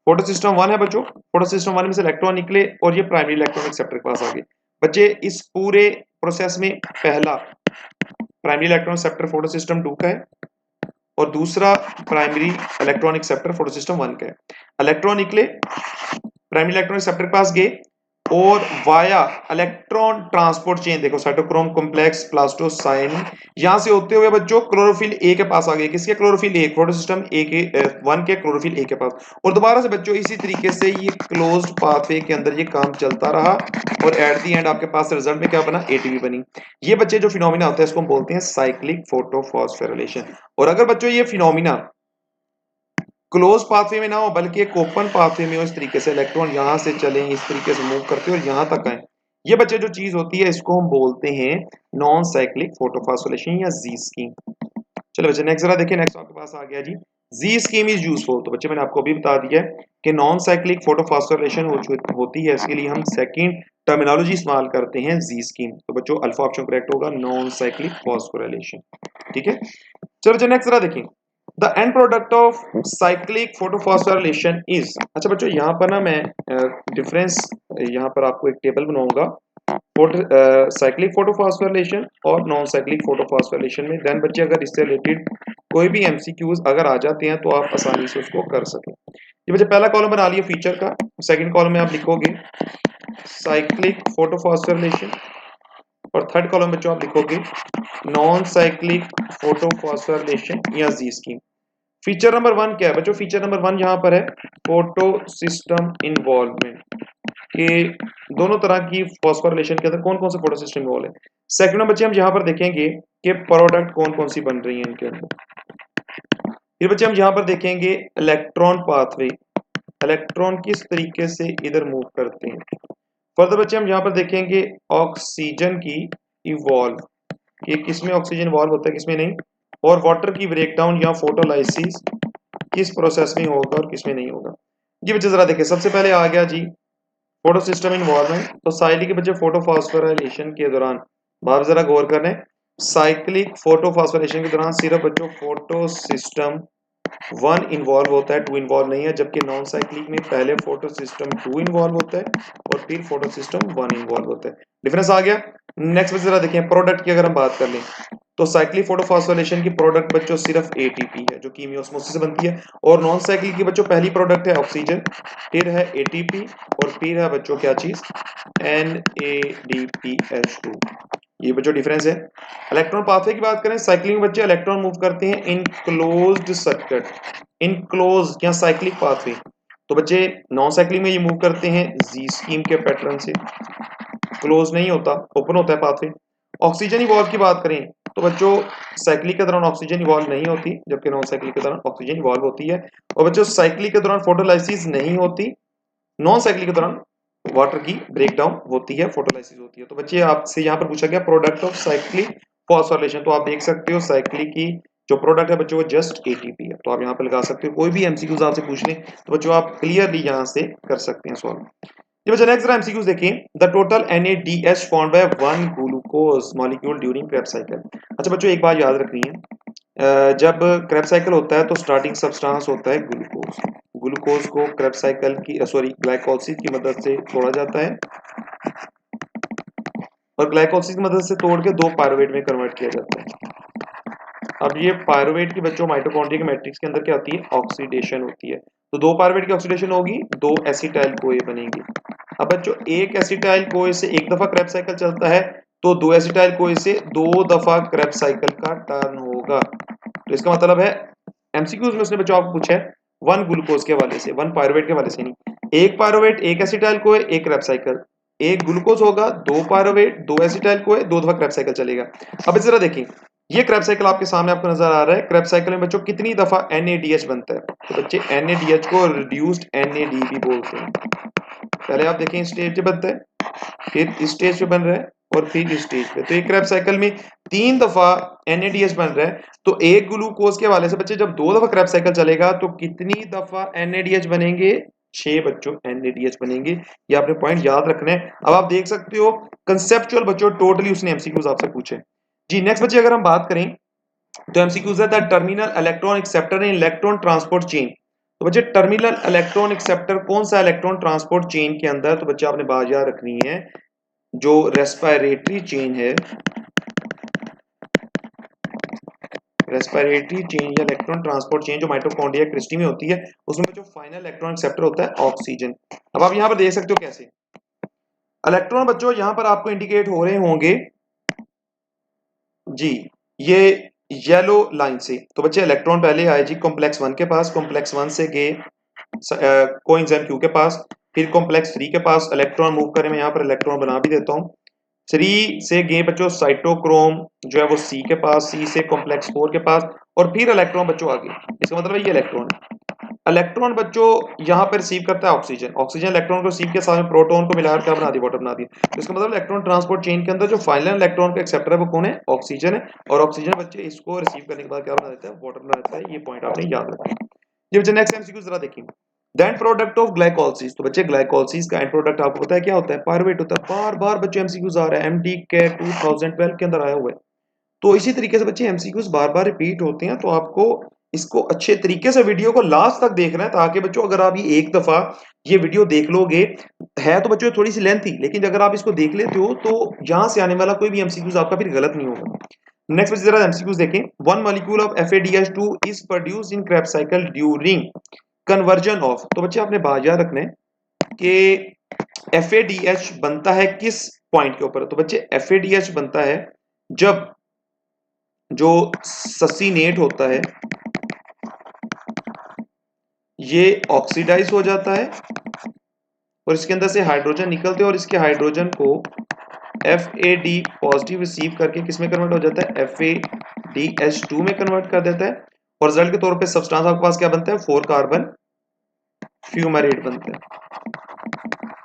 Speaker 1: फोटो सिस्टम 1 है बच्चों, फोटो सिस्टम 1 में से इलेक्ट्रॉन निकले और ये प्राइमरी इलेक्ट्रॉन एक्सेप्टर के पास आ गए। बच्चे इस पूरे प्रोसेस में पहला primary electron acceptor photo system 2 का है और दूसरा primary electron acceptor photo system 1 का है। इलेक्ट्रॉन निकले, प्राइमरी इलेक्ट्रॉन एक्सेप्टर के पास गए और वाया इलेक्ट्रॉन ट्रांसपोर्ट चेन, देखो साइटोक्रोम कॉम्प्लेक्स प्लास्टोसाइन, यहां से होते हुए बच्चों क्लोरोफिल ए के पास आ गए। किसके, क्लोरोफिल ए, फोटो सिस्टम ए के 1 के क्लोरोफिल ए के पास। और दोबारा से बच्चों इसी तरीके से ये क्लोज्ड पाथवे के अंदर ये काम चलता रहा और एट द एंड आपके पास रिजल्ट में क्या बना, एटीपी बनी। ये बच्चे जो फिनोमिना होता है इसको हम बोलते हैं साइक्लिक फोटोफॉस्फोराइलेशन। और अगर बच्चों ये फिनोमिना क्लोज पाथवे में ना हो बल्कि एक ओपन पाथवे में हो, इस तरीके से इलेक्ट्रॉन यहां से चले, इस तरीके से मूव करते और यहां तक आए, ये बच्चे जो चीज होती है इसको हम बोलते हैं नॉन साइक्लिक फोटोफॉस्फोराइलेशन या जी स्कीम। चलो बच्चे नेक्स्ट जरा देखिए, नेक्स्ट आपके पास आ गया जी, जी स्कीम इज यूजफुल। तो बच्चे मैंने आपको अभी बता दिया है कि नॉन साइक्लिक फोटोफॉस्फोराइलेशन होती है, इसके लिए हम सेकंड टर्मिनोलॉजी इस्तेमाल करते हैं जी स्कीम। तो बच्चों अल्फा ऑप्शन करेक्ट होगा, नॉन साइक्लिक फॉस्फोराइलेशन, ठीक है। चलो बच्चे नेक्स्ट जरा देखिए, the end product of cyclic photophosphorylation is. अच्छा बच्चों यहाँ पर ना मैं डिफरेंस यहाँ पर आपको एक टेबल बनाऊंगा साइक्लिक फोटोफॉस्फोराइलेशन और नॉन साइक्लिक फोटोफॉस्फोराइलेशन में, देन बच्चे अगर इससे रिलेटेड कोई भी एमसीक्यूज अगर आ जाते हैं तो आप आसानी से उसको कर सकें। ये बच्चे पहला कॉलम बना लिया फीचर का, सेकंड कॉलम में आप लिखोगे साइक्लिक फोटोफॉस्फोराइलेशन और थर्ड कॉलम बच्चों आप लिखोगे नॉन साइक्लिक फोटोफॉस्फोराइलेशन या जी स्कीम। फीचर नंबर 1 क्या है बच्चों, फीचर नंबर 1 यहाँ पर है फोटो सिस्टम इन्वॉल्वमेंट, कि दोनों तरह की फॉस्फोराइलेशन के अंदर कौन कौन से फोटो सिस्टम इन्वॉल्व है। सेकंड में बच्चे हम यहाँ पर देखेंगे कि प्रोडक्ट कौन कौन सी बन रही है इनके अंदर। फिर बच्चे हम यहाँ पर देखेंगे इलेक्ट्रॉन पाथवे, इलेक्ट्रॉन किस तरीके से इधर मूव करते हैं। फर्दर बच्चे हम यहाँ पर देखेंगे ऑक्सीजन की इवॉल्व, कि किसमें ऑक्सीजन इवॉल्व होता है किसमें नहीं, और वाटर की ब्रेकडाउन या फोटोलाइसिस किस प्रोसेस में होगा और किसमें नहीं होगा। जी बच्चे जरा देखिए, सबसे पहले आ गया जी फोटो सिस्टम इन्वॉल्वमेंट। तो साइक्लिक के बच्चे फोटोफॉस्फोराइलेशन के दौरान बाप जरा गौर करने, साइक्लिक फोटोफॉस्फोराइलेशन के दौरान सिर्फ बच्चों फोटो सिस्टम 1 इन्वॉल्व होता है, 2 इन्वॉल्व नहीं है, जबकि नॉन साइक्लिक में पहले फोटो सिस्टम 2 इन्वॉल्व होता है और फिर फोटो सिस्टम 1 इन्वॉल्व होता है। डिफरेंस आ गया। नेक्स्ट बच्चे जरा देखें, प्रोडक्ट की अगर हम बात कर लें तो साइक्लिक फोटोफॉस्फोराइलेशन की प्रोडक्ट बच्चों सिर्फ एटीपी है जो कीमी ऑस्मोसिस से बनती है, और नॉन साइक्लिक की बच्चों पहली प्रोडक्ट है ऑक्सीजन, फिर है एटीपी और फिर है बच्चों क्या चीज, NADPH2। ये बच्चों डिफरेंस है। इलेक्ट्रॉन पाथवे की बात करें, साइक्लिंग में बच्चे इलेक्ट्रॉन मूव करते हैं इन क्लोज्ड सर्किट, इन क्लोज या साइक्लिक पाथवे। तो बच्चे नॉन साइक्लिंग में ये मूव करते हैं जी स्कीम के पैटर्न से, क्लोज नहीं होता, ओपन होता है पाथवे। ऑक्सीजन इवॉल्व की बात करें तो बच्चों साइक्लिक के दौरान ऑक्सीजन इवॉल्व नहीं होती, जबकि नॉन साइक्लिक के दौरान ऑक्सीजन इवॉल्व होती है। और बच्चों साइक्लिक के दौरान फोटोलाइसिस नहीं होती, नॉन साइक्लिक के दौरान वाटर की ब्रेकडाउन होती है, फोटोलाइसिस होती है। तो बच्चे आपसे यहाँ पर पूछा गया प्रोडक्ट ऑफ साइक्लिक फॉस्फोरिलेशन, तो आप देख सकते हो साइक्लिक की जो प्रोडक्ट है बच्चों वो जस्ट एटीपी है। तो आप यहाँ पे लगा सकते हो, कोई भी एमसीक्यूज आपसे पूछ ले तो बच्चों आप क्लियरली यहाँ से कर सकते हैं सॉल्व। ये बच्चों नेक्स्ट एमसीक्यूज देखें, the total NADH found by one glucose molecule during Krebs cycle. अच्छा बच्चों एक बात याद रखनी है, जब क्रेब साइकिल होता है तो स्टार्टिंग सब्सटेंस होता है ग्लूकोज। ग्लूकोज को क्रेब साइकिल की सॉरी ग्लाइकोलाइसिस की मदद से तोड़ा जाता है और ग्लाइकोलाइसिस की मदद से तोड़ के दो पायरुवेट में कन्वर्ट किया जाता है। अब ये पायरुवेट की बच्चों माइटोकॉन्ड्रिया के मैट्रिक्स के अंदर क्या होती है, ऑक्सीडेशन होती है। तो दो पायरुवेट की ऑक्सीडेशन होगी, दो एसिटाइल कोए बनेंगे। अब बच्चों एक एसिटाइल कोए से एक दफा क्रेब साइकिल चलता है, तो दो एसिटाइल कोए से दो दफा क्रेब साइकिल का टर्न होगा। तो इसका मतलब है एमसीक्यूज में उसने बच्चों आपको पूछा है वन ग्लूकोज के वाले से, वन पायरुवेट के वाले से नहीं। एक पायरुवेट एक एसिटाइल कोए एक क्रेब साइकिल, एक ग्लूकोज होगा दो पायरुवेट दो एसिटाइल कोए दो दफा क्रेब साइकिल चलेगा। अब जरा देखिए ये क्रेब साइकिल आपके सामने आपको नजर आ रहा है, क्रेब साइकिल में बच्चों कितनी दफा NADH बनता है, तो बच्चे NADH को रिड्यूस्ड NAD भी बोलते हैं। पहले आप देखें स्टेज पे बनता है, फिर इस स्टेज पे बन रहा है और फिर इस स्टेज पे। तो एक क्रेब साइकिल में तीन दफा NADH बन रहा है, तो एक ग्लूकोज के वाले से बच्चे जब दो दफा क्रेब साइकिल चलेगा तो कितनी दफा NADH बनेंगे, 6 बच्चों NADH बनेंगे। ये आपने पॉइंट याद रखना है। अब आप देख सकते हो कंसेप्चुअल बच्चों टोटली उसने एमसीक्यूज आपसे पूछे। जी नेक्स्ट बच्चे अगर हम बात करें तो एमसीक्यूज है the terminal electron acceptor in electron transport chain. तो बच्चे टर्मिनल इलेक्ट्रॉन एक्सेप्टर कौन सा इलेक्ट्रॉन ट्रांसपोर्ट चेन के अंदर, तो बच्चे आपने बात याद रखनी है जो रेस्पिरेटरी चेन है, रेस्पिरेटरी चेन या इलेक्ट्रॉन ट्रांसपोर्ट चेन जो माइटोकॉन्ड्रिया क्रिस्टी में होती है, उसमें जो फाइनल इलेक्ट्रॉन एक्सेप्टर होता है ऑक्सीजन। अब आप यहां पर देख सकते हो कैसे इलेक्ट्रॉन बच्चों यहां पर आपको इंडिकेट हो रहे होंगे जी, ये येलो लाइन से। तो बच्चे इलेक्ट्रॉन पहले आए जी कॉम्प्लेक्स 1 के पास, कॉम्प्लेक्स 1 से गए कोएंजाइम Q के पास, फिर कॉम्प्लेक्स 3 के पास इलेक्ट्रॉन मूव करें, मैं यहाँ पर इलेक्ट्रॉन बना भी देता हूँ। 3 से गए बच्चों साइटोक्रोम जो है वो C के पास, C से कॉम्प्लेक्स 4 के पास और फिर इलेक्ट्रॉन बच्चों आगे। इसका मतलब है ये इलेक्ट्रॉन है। इलेक्ट्रॉन बच्चों यहाँ पर रिसीव करता है ऑक्सीजन, ऑक्सीजन इलेक्ट्रॉन को रिसीव किया, साथ में प्रोटॉन को मिलाकर क्या बना दिया, वाटर बना दिया। तो इसका मतलब इलेक्ट्रॉन ट्रांसपोर्ट चेन के अंदर जो फाइनल इलेक्ट्रॉन का एक्सेप्टर है वो कौन है, ऑक्सीजन है। और ऑक्सीजन बच्चे इसको रिसीव करने के बाद क्या बना देता है, वाटर बना देता है। ये पॉइंट आपने याद रखना। ये बच्चे नेक्स्ट एमसीक्यू जरा देखिए, the end product of glycolysis. तो बच्चे ग्लाइकोलाइसिस का एंड प्रोडक्ट आपको पता है क्या होता है, पायरुवेट होता है। बार बार बच्चे एमसीक्यूज आ रहा है, एमडी के 2012 के अंदर आया हुआ है। तो इसी तरीके से बच्चे एमसीक्यूज बार बार रिपीट होते हैं, तो आपको इसको अच्छे तरीके से वीडियो को लास्ट तक देखना है, ताकि बच्चों अगर आप ये एक दफा ये वीडियो देख लोगे, है तो बच्चों थोड़ी सी लेंथी, लेकिन अगर आप इसको देख लेते हो तो यहां से आने वाला कोई भी एमसीक्यूज आपका फिर गलत नहीं होगा। नेक्स्ट बच्चे जरा एमसीक्यूज देखें, one molecule of FADH2 is produced in Krebs cycle during conversion of. तो बच्चे आपने बात याद रखना है कि FADH बनता है किस पॉइंट के ऊपर, तो बच्चे FADH बनता है जब जो ससीनेट होता है ये ऑक्सीडाइज हो जाता है और इसके अंदर से हाइड्रोजन निकलते हैं और इसके हाइड्रोजन को FAD पॉजिटिव रिसीव करके किस में कन्वर्ट हो जाता है, FADH2 में कन्वर्ट कर देता है। और रिजल्ट के तौर पे सब्सटेंस आपके पास क्या बनता है, 4 कार्बन फ्यूमेरेट बनता है।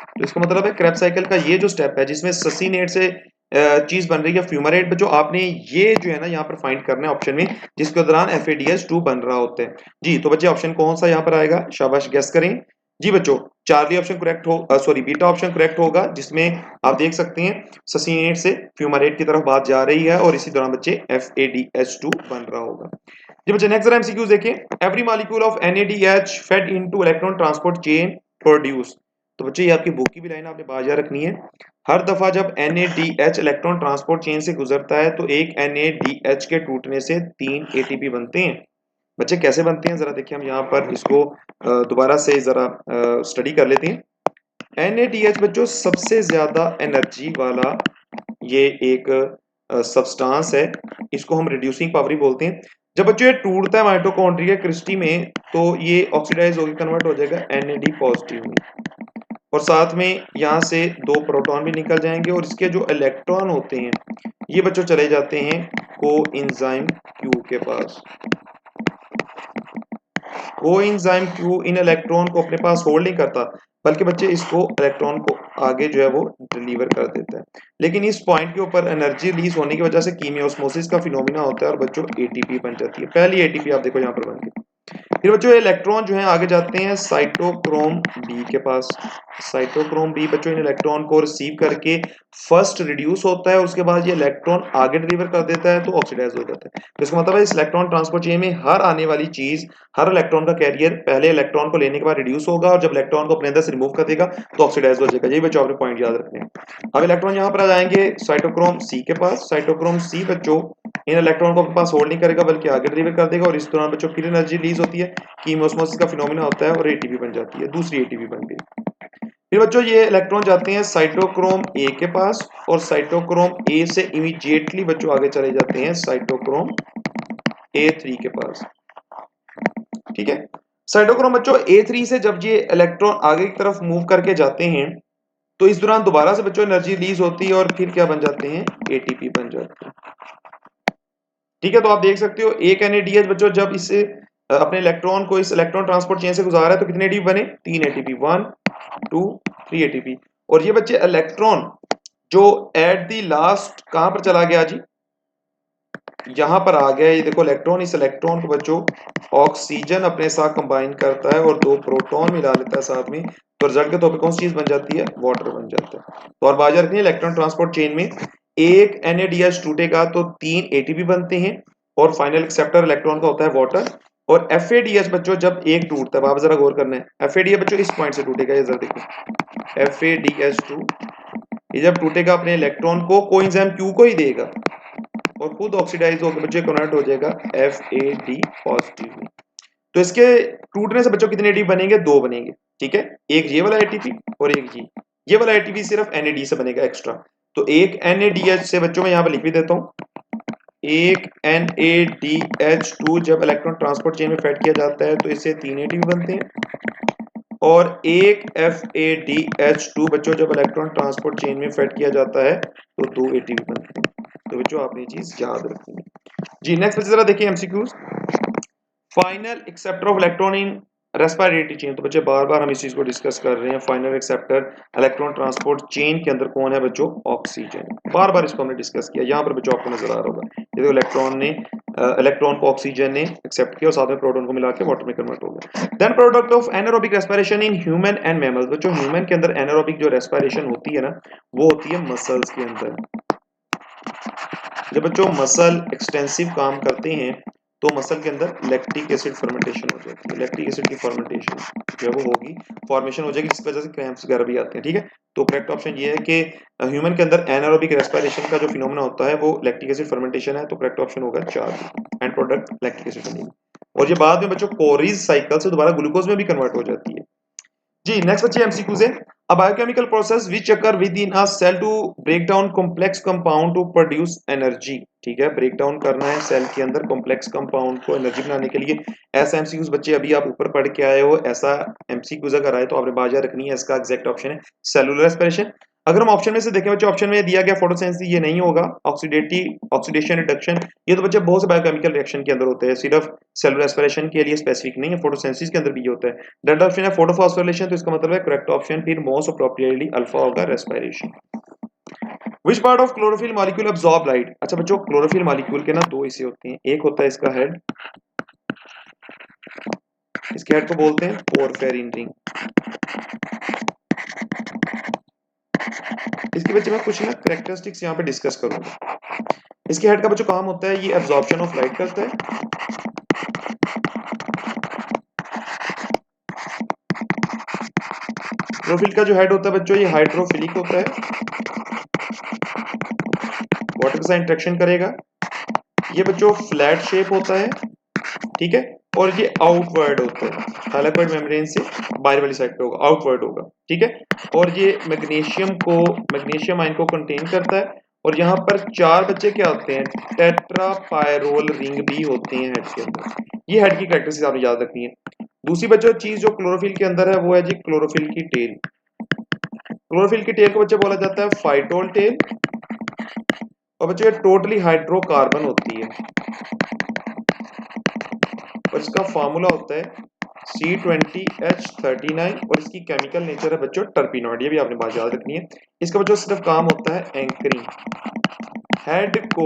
Speaker 1: तो इसका मतलब है क्रेब साइकिल का ये जो स्टेप है जिसमें ससीनेट से चीज बन रही है फ्यूमेरेट, जो आपने ये जो है ना यहाँ पर फाइंड करना है ऑप्शन में, जिसके दौरान FADH2 बन रहा होता है। जी तो बच्चे ऑप्शन कौन सा यहाँ पर आएगा, शाबाश गेस करें। जी बच्चों चार्ली ऑप्शन करेक्ट हो, सॉरी बीटा ऑप्शन करेक्ट होगा, जिसमें आप देख सकते हैं ससीनेट से फ्यूमेरेट की तरफ बात जा रही है और इसी दौरान बच्चे FADH2 बन रहा होगा। जी बच्चे नेक्स्ट एमसीक्यूज देखें, every molecule of NADH fade into electron transport chain produce. तो बच्चे ये आपकी बुक की भी लाइन आपने बाजा रखनी है। हर दफा जब NADH इलेक्ट्रॉन ट्रांसपोर्ट चेन से गुजरता है तो एक NADH के टूटने से 3 ATP बनते हैं। बच्चे कैसे बनते हैं जरा देखिए, हम यहाँ पर इसको दोबारा से जरा स्टडी कर लेते हैं। NADH बच्चों सबसे ज्यादा एनर्जी वाला ये एक सब्सटेंस है, इसको हम रिड्यूसिंग पावर ही बोलते हैं। जब बच्चों ये टूटता है माइटोकॉन्ड्रिया क्रिस्टी में तो ये ऑक्सीडाइज होकर कन्वर्ट हो जाएगा NAD पॉजिटिव में, और साथ में यहाँ से 2 प्रोटॉन भी निकल जाएंगे और इसके जो इलेक्ट्रॉन होते हैं ये बच्चों चले जाते हैं कोएंजाइम क्यू के पास। कोएंजाइम क्यू इन इलेक्ट्रॉन को अपने पास होल्ड नहीं करता, बल्कि बच्चे इसको इलेक्ट्रॉन को आगे जो है वो डिलीवर कर देता है। लेकिन इस पॉइंट के ऊपर एनर्जी रिलीज होने की वजह से कीमियोस्मोसिस का फिनोमिना होता है और बच्चों एटीपी बन जाती है। पहली एटीपी आप देखो यहाँ पर बन गई। फिर बच्चों इलेक्ट्रॉन जो है आगे जाते हैं साइटोक्रोम बी के पास। साइटोक्रोम बी बच्चों इन इलेक्ट्रॉन को रिसीव करके फर्स्ट रिड्यूस होता है, उसके बाद ये इलेक्ट्रॉन आगे डिलीवर कर देता है तो ऑक्सीडाइज हो जाता है। तो इसका मतलब है इस इलेक्ट्रॉन ट्रांसपोर्ट चेन में हर आने वाली चीज, हर इलेक्ट्रॉन का कैरियर पहले इलेक्ट्रॉन को लेने के बाद रिड्यूस होगा और जब इलेक्ट्रॉन को अपने अंदर से रिमूव कर देगा तो ऑक्सीडाइज हो जाएगा। यही बच्चों आपने पॉइंट याद रखने हैं। अब इलेक्ट्रॉन यहाँ पर आ जाएंगे साइटोक्रोम सी के पास। साइटोक्रोम सी बच्चों इन इलेक्ट्रॉन को अपने पास होल्ड नहीं करेगा बल्कि आगे डिलीवर कर देगा और इस दौरान बच्चों फिर एनर्जी रिलीज होती है, कीमोस्मोसिस का फिनोमिना होता है और एटीपी बन जाती है। दूसरी एटीपी बन गई। फिर बच्चों ये इलेक्ट्रॉन जाते हैं साइटोक्रोम ए के पास और साइटोक्रोम ए से इमीडिएटली बच्चों आगे चले जाते हैं साइटोक्रोम ए3 के पास। ठीक है, साइटोक्रोम बच्चों ए3 से जब ये इलेक्ट्रॉन आगे की तरफ मूव करके जाते हैं तो इस दौरान दोबारा से बच्चों एनर्जी रिलीज होती है और फिर क्या बन जाते हैं, एटीपी बन जाते हैं। ठीक है, तो आप देख सकते हो एक NADH बच्चों जब इसे अपने इलेक्ट्रॉन को इस इलेक्ट्रॉन ट्रांसपोर्ट चेन से गुजारा है तो कितने एटीपी बने, 3 एटीपी, 1 2 3 एटीपी। और ये बच्चे इलेक्ट्रॉन जो एट द लास्ट कहां पर चला गया जी, यहां पर आ गया। ये देखो इलेक्ट्रॉन, इस इलेक्ट्रॉन को बच्चों ऑक्सीजन अपने साथ कंबाइन करता है और 2 प्रोटॉन मिला लेता है साथ में, तो रिजल्ट के तौर पे कौन सी चीज बन जाती है, वाटर बन जाता है। तो और बात रखनी है इलेक्ट्रॉन ट्रांसपोर्ट चेन में एक NADH टूटेगा तो 3 एटीपी बनते हैं और फाइनल एक्सेप्टर इलेक्ट्रॉन का होता है वाटर। और FADH बच्चों जब एक टूटता है, आप जरा गौर करना है, FADH बच्चों इस पॉइंट से टूटेगा, ये जरा देखो FADH2, ये जब टूटेगा अपने इलेक्ट्रॉन को कोएंजाइम क्यू को ही देगा और खुद ऑक्सीडाइज होकर बच्चे कन्वर्ट हो जाएगा FAD पॉजिटिव में। तो इसके टूटने से बच्चों कितने एटीपी बनेंगे, 2 बनेंगे। ठीक है, एक ये वाला एटीपी और एक ये वाला एटीपी सिर्फ NAD से बनेगा एक्स्ट्रा। तो एक NADH से बच्चों मैं यहाँ पर लिख भी देता हूँ, एक NADH2 जब इलेक्ट्रॉन ट्रांसपोर्ट चेन में फेड किया जाता है तो इससे 3 एटीपी बनते हैं और एक FADH2 बच्चों जब इलेक्ट्रॉन ट्रांसपोर्ट चेन में फेड किया जाता है तो 2 एटीपी बनते हैं। तो बच्चों आपने चीज याद रखनी है जी। नेक्स्ट बच्चे जरा देखिए MCQs। Final acceptor of electron in respiratory chain. तो बच्चे बार बार हम इस चीज को डिस्कस कर रहे हैं, final acceptor electron transport chain के अंदर कौन है बच्चों, ऑक्सीजन। बार बार इसको हमने डिस्कस किया। यहाँ पर बच्चों आपको नजर आ रहा होगा, ये देखो इलेक्ट्रॉन को ऑक्सीजन ने एक्सेप्ट किया और साथ में प्रोटॉन को मिला के वाटर में कन्वर्ट हो गया। Then product of anaerobic respiration in human and mammals. बच्चों ह्यूमन के अंदर एनारोबिक जो रेस्पिरेशन होती है ना, वो होती है मसल्स के अंदर। जब बच्चों मसल एक्सटेंसिव काम करते हैं तो मसल के अंदर लैक्टिक एसिड फर्मेंटेशन हो जाती है। लैक्टिक एसिड की फर्मेंटेशन जो है वो होगी, फॉर्मेशन हो जाएगी, जिस वजह से क्रैम्प्स वगैरह भी आते हैं। ठीक है, तो करेक्ट ऑप्शन ये है कि ह्यूमन के अंदर एनारोबिक रेस्पिरेशन का जो फिनोमेना होता है वो लैक्टिक एसिड फर्मेंटेशन है। तो करेक्ट ऑप्शन होगा 4, एंड प्रोडक्ट लैक्टिक एसिड बनेगी और ये बाद में बच्चों कोरीज साइकिल से दोबारा ग्लूकोज में भी कन्वर्ट हो जाती है जी। नेक्स्ट बच्चे MCQs है। A biochemical process which occur within a cell to break down complex compound to produce energy। ठीक है, ब्रेक डाउन करना है सेल के अंदर कॉम्प्लेक्स कंपाउंड को एनर्जी बनाने के लिए। ऐसा MCQs बच्चे अभी आप ऊपर पढ़ के आए हो, ऐसा MCQs अगर आए तो आपने बात याद रखनी है। इसका एग्जैक्ट ऑप्शन है सेलुलर रेस्पिरेशन। अगर हम ऑप्शन में से देखें बच्चे, ऑप्शन में दिया गया फोटोसिंथेसिस, ये नहीं होगा। ऑक्सीडेशन रिडक्शन, ये तो बच्चे बहुत से बायोकेमिकल रिएक्शन के अंदर होते हैं, सिर्फ सेलुलर रेस्पिरेशन के लिए स्पेसिफिक नहीं है, फोटोसिंथेसिस के अंदर भी ये होता है। डेल्टा ऑप्शन है फोटोफॉस्फोरिलेशन, तो इसका मतलब है करेक्ट ऑप्शन फिर मोस्ट अप्रोप्रिएटली अल्फा होगा, respiration. Which part of chlorophyll molecule absorb light. अच्छा बच्चों, क्लोरोफिल मॉलिक्यूल के ना 2 हिस्से होते हैं, एक होता है इसका हेड, इसके हेड को बोलते हैं पोरफेरिन रिंग। इसके बच्चे मैं कुछ ना कैरेक्टरिस्टिक्स यहाँ पे डिस्कस करूंगा। इसके हेड का बच्चों काम होता है ये एब्जॉर्प्शन ऑफ लाइट करता है। क्लोरोफिल का जो हेड होता है बच्चों ये हाइड्रोफिलिक होता है, वाटर के साथ इंटरेक्शन करेगा। ये बच्चों फ्लैट शेप होता है, ठीक है, और ये आउटवर्ड होता है, थाइलाकोइड मेम्ब्रेन से बाहर वाली साइड पे होगा, आउटवर्ड होगा। ठीक है, और ये मैग्नीशियम आयन को कंटेन करता है। और यहाँ पर 4 बच्चे क्या होते हैं, टेट्रापायरोल रिंग भी होते हैं हेड के अंदर। ये हेड की कैरेक्टरिस्टिक्स आपने याद रखनी है। दूसरी बच्चों चीज जो क्लोरोफिल के अंदर है वो है जी क्लोरोफिल की टेल। क्लोरोफिल की टेल को बच्चे बोला जाता है फाइटोल टेल और बच्चों ये टोटली हाइड्रोकार्बन होती है और इसका फार्मूला होता है C20H39 और इसकी केमिकल नेचर है बच्चों टर्पिनॉइड। ये भी आपने बात याद रखनी है। इसका बच्चों सिर्फ काम होता है एंकरिंग, हेड को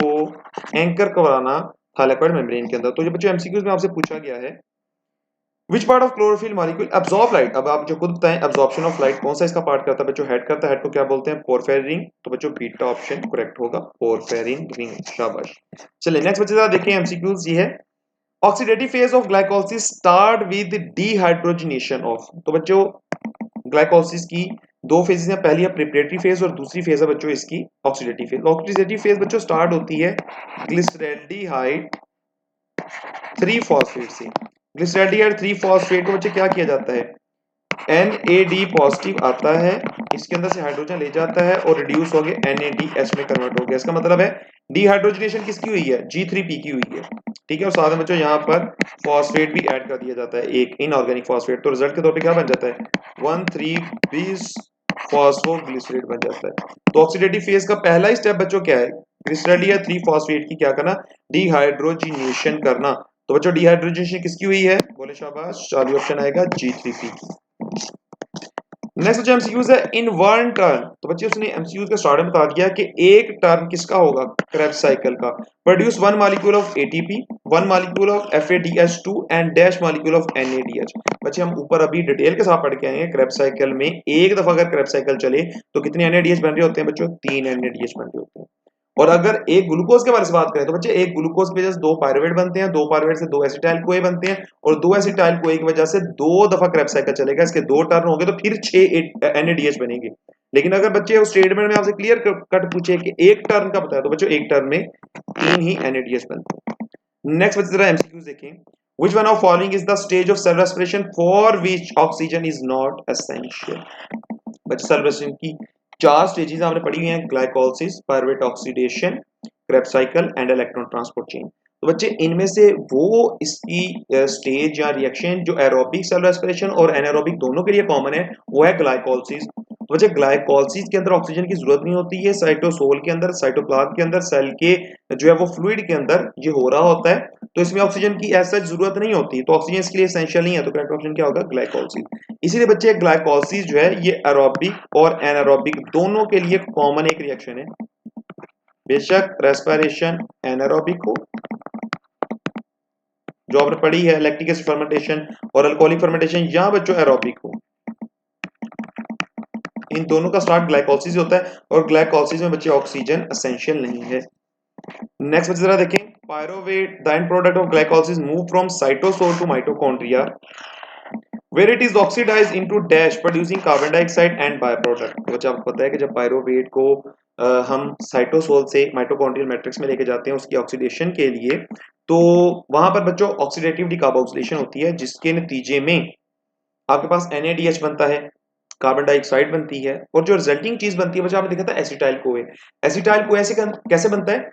Speaker 1: एंकर कराना थाइलेकोइड मेम्ब्रेन के अंदर। तो ये बच्चों एमसीक्यूज में आपसे पूछा गया है which part of chlorophyll molecule absorb light. अब आप जो खुद बताएं एब्जॉर्प्शन ऑफ लाइट कौन सा इसका पार्ट करता है बच्चों, हेड करता है। हेड को क्या बोलते हैं, पोरफेरिन रिंग। तो बच्चों बीटा ऑप्शन करेक्ट होगा, पोरफेरिन रिंग। शाबाश। चलिए नेक्स्ट बच्चे जरा देखिए एमसीक्यूज ये है oxidative phase of glycolysis start with dehydrogenation of. तो बच्चों ग्लाइकोलाइसिस की दो फेजेस हैं, पहली है प्रिपरेटरी फेज और दूसरी फेज है बच्चों इसकी ऑक्सीडेटिव फेज। ऑक्सीडेटिव फेज बच्चों स्टार्ट होती है ग्लिसरैल्डिहाइड 3 फॉस्फेट से। ग्लिसरैल्डिहाइड 3 फॉस्फेट को बच्चे क्या किया जाता है, NAD पॉजिटिव आता है, इसके अंदर से हाइड्रोजन ले जाता है और रिड्यूस हो गया NADH में कन्वर्ट हो गया। इसका मतलब है डिहाइड्रोजनेशन किसकी हुई है, G3P की हुई है। ठीक है, और साथ में बच्चों यहाँ पर फॉस्फेट भी ऐड कर दिया जाता है, एक इनऑर्गेनिक फॉस्फेट। तो रिजल्ट के तौर पे क्या बन जाता है 1,3-20 फॉस्फोग्लिसरेट बन जाता है। तो ऑक्सीडेटिव फेज का पहला ही स्टेप बच्चों क्या है, ग्लिसरैल 3 फॉस्फेट की क्या करना, डिहाइड्रोजनेशन करना। तो बच्चों डिहाइड्रोजनेशन किसकी हुई है, बोले शाबाश, चालू ऑप्शन आएगा G3P की। नेक्स्ट बच्चे एमसीक्यूज है इन वन टर्न। तो बच्चे उसने एमसीक्यूज के स्टार्ट में बता दिया कि एक टर्न किसका होगा, क्रेब्स साइकिल का। Produce one molecule of ATP, one molecule of FADH2 and dash molecule of NADH। बच्चे हम ऊपर अभी डिटेल के साथ पढ़ के आएंगे क्रेब्स साइकिल में एक दफा अगर क्रेब्स साइकिल चले तो कितने NADH बन रहे होते हैं बच्चों, 3 NADH बन रहे होते हैं। और अगर एक ग्लूकोज के बारे में बात करें तो बच्चे एक ग्लूकोज की वजह से 2 पायरुवेट बनते हैं, 2 पायरुवेट से 2 एसिटाइल कोए बनते हैं और 2 एसिटाइल कोए की वजह से 2 दफा क्रेब्स साइकिल चलेगा, इसके 2 टर्न होंगे तो फिर 6 NADH बनेंगे। लेकिन अगर बच्चे उस स्टेटमेंट में आपसे क्लियर कट पूछे कि एक टर्न का बताया तो बच्चों एक टर्न में 3 ही NADH बनते हैं। नेक्स्ट बच्चे जरा एमसीक्यूज देखें which one of following is the stage of cell respiration for which oxygen is not essential। बच्चे सेल रेस्पिरेशन की 4 स्टेजेस हमने पढ़ी हुई हैं, glycolysis, pyruvate oxidation, Krebs cycle and electron transport chain. तो बच्चे इनमें से वो इसकी स्टेज या रिएक्शन जो एरोबिक सेल रेस्पिरेशन और एनारोबिक दोनों के लिए कॉमन है वो है ग्लाइकोलाइसिस। तो बच्चे ग्लाइकोलाइसिस के अंदर ऑक्सीजन की जरूरत नहीं होती है, साइटोसोल के अंदर, साइटोप्लाज्म के अंदर, सेल के जो है वो फ्लूइड के अंदर ये हो रहा होता है, तो इसमें ऑक्सीजन की ऐसा जरूरत नहीं होती, तो ऑक्सीजन इसके लिए एसेंशियल नहीं है। तो करेक्ट ऑप्शन क्या होगा, ग्लाइकोलाइसिस। इसीलिए बच्चे ग्लाइकोलाइसिस जो है ये एरोबिक और एनारोबिक दोनों के लिए कॉमन एक रिएक्शन है। बेशक रेस्पिरेशन एनारोबिक हो, जो आपने पढ़ी है लैक्टिक एसिड फर्मेंटेशन और अल्कोहलिक फर्मेंटेशन, या बच्चों एरोबिक हो, इन दोनों का स्टार्ट ग्लाइकोलाइसिस होता है और ग्लाइकोलाइसिस में बच्चे ऑक्सीजन एसेंशियल नहीं है। नेक्स्ट बच्चे जरा देखें pyruvate the end product of glycolysis move from cytosol to mitochondria where it is oxidized into dash producing carbon dioxide and byproduct। तो आपको पता है कि जब पायरोवेट को हम साइटोसोल से माइटोकॉन्ड्रियल मैट्रिक्स में लेके जाते हैं उसकी ऑक्सीडेशन के लिए, तो वहां पर बच्चों ऑक्सीडेटिव डिकार्बोक्सिलेशन होती है जिसके नतीजे में आपके पास NADH बनता है, कार्बन डाइऑक्साइड बनती है और जो रिजल्टिंग चीज बनती है बच्चों आपने देखा था एसिटाइल कोए। एसिटाइल कोए ऐसे कैसे बनता है,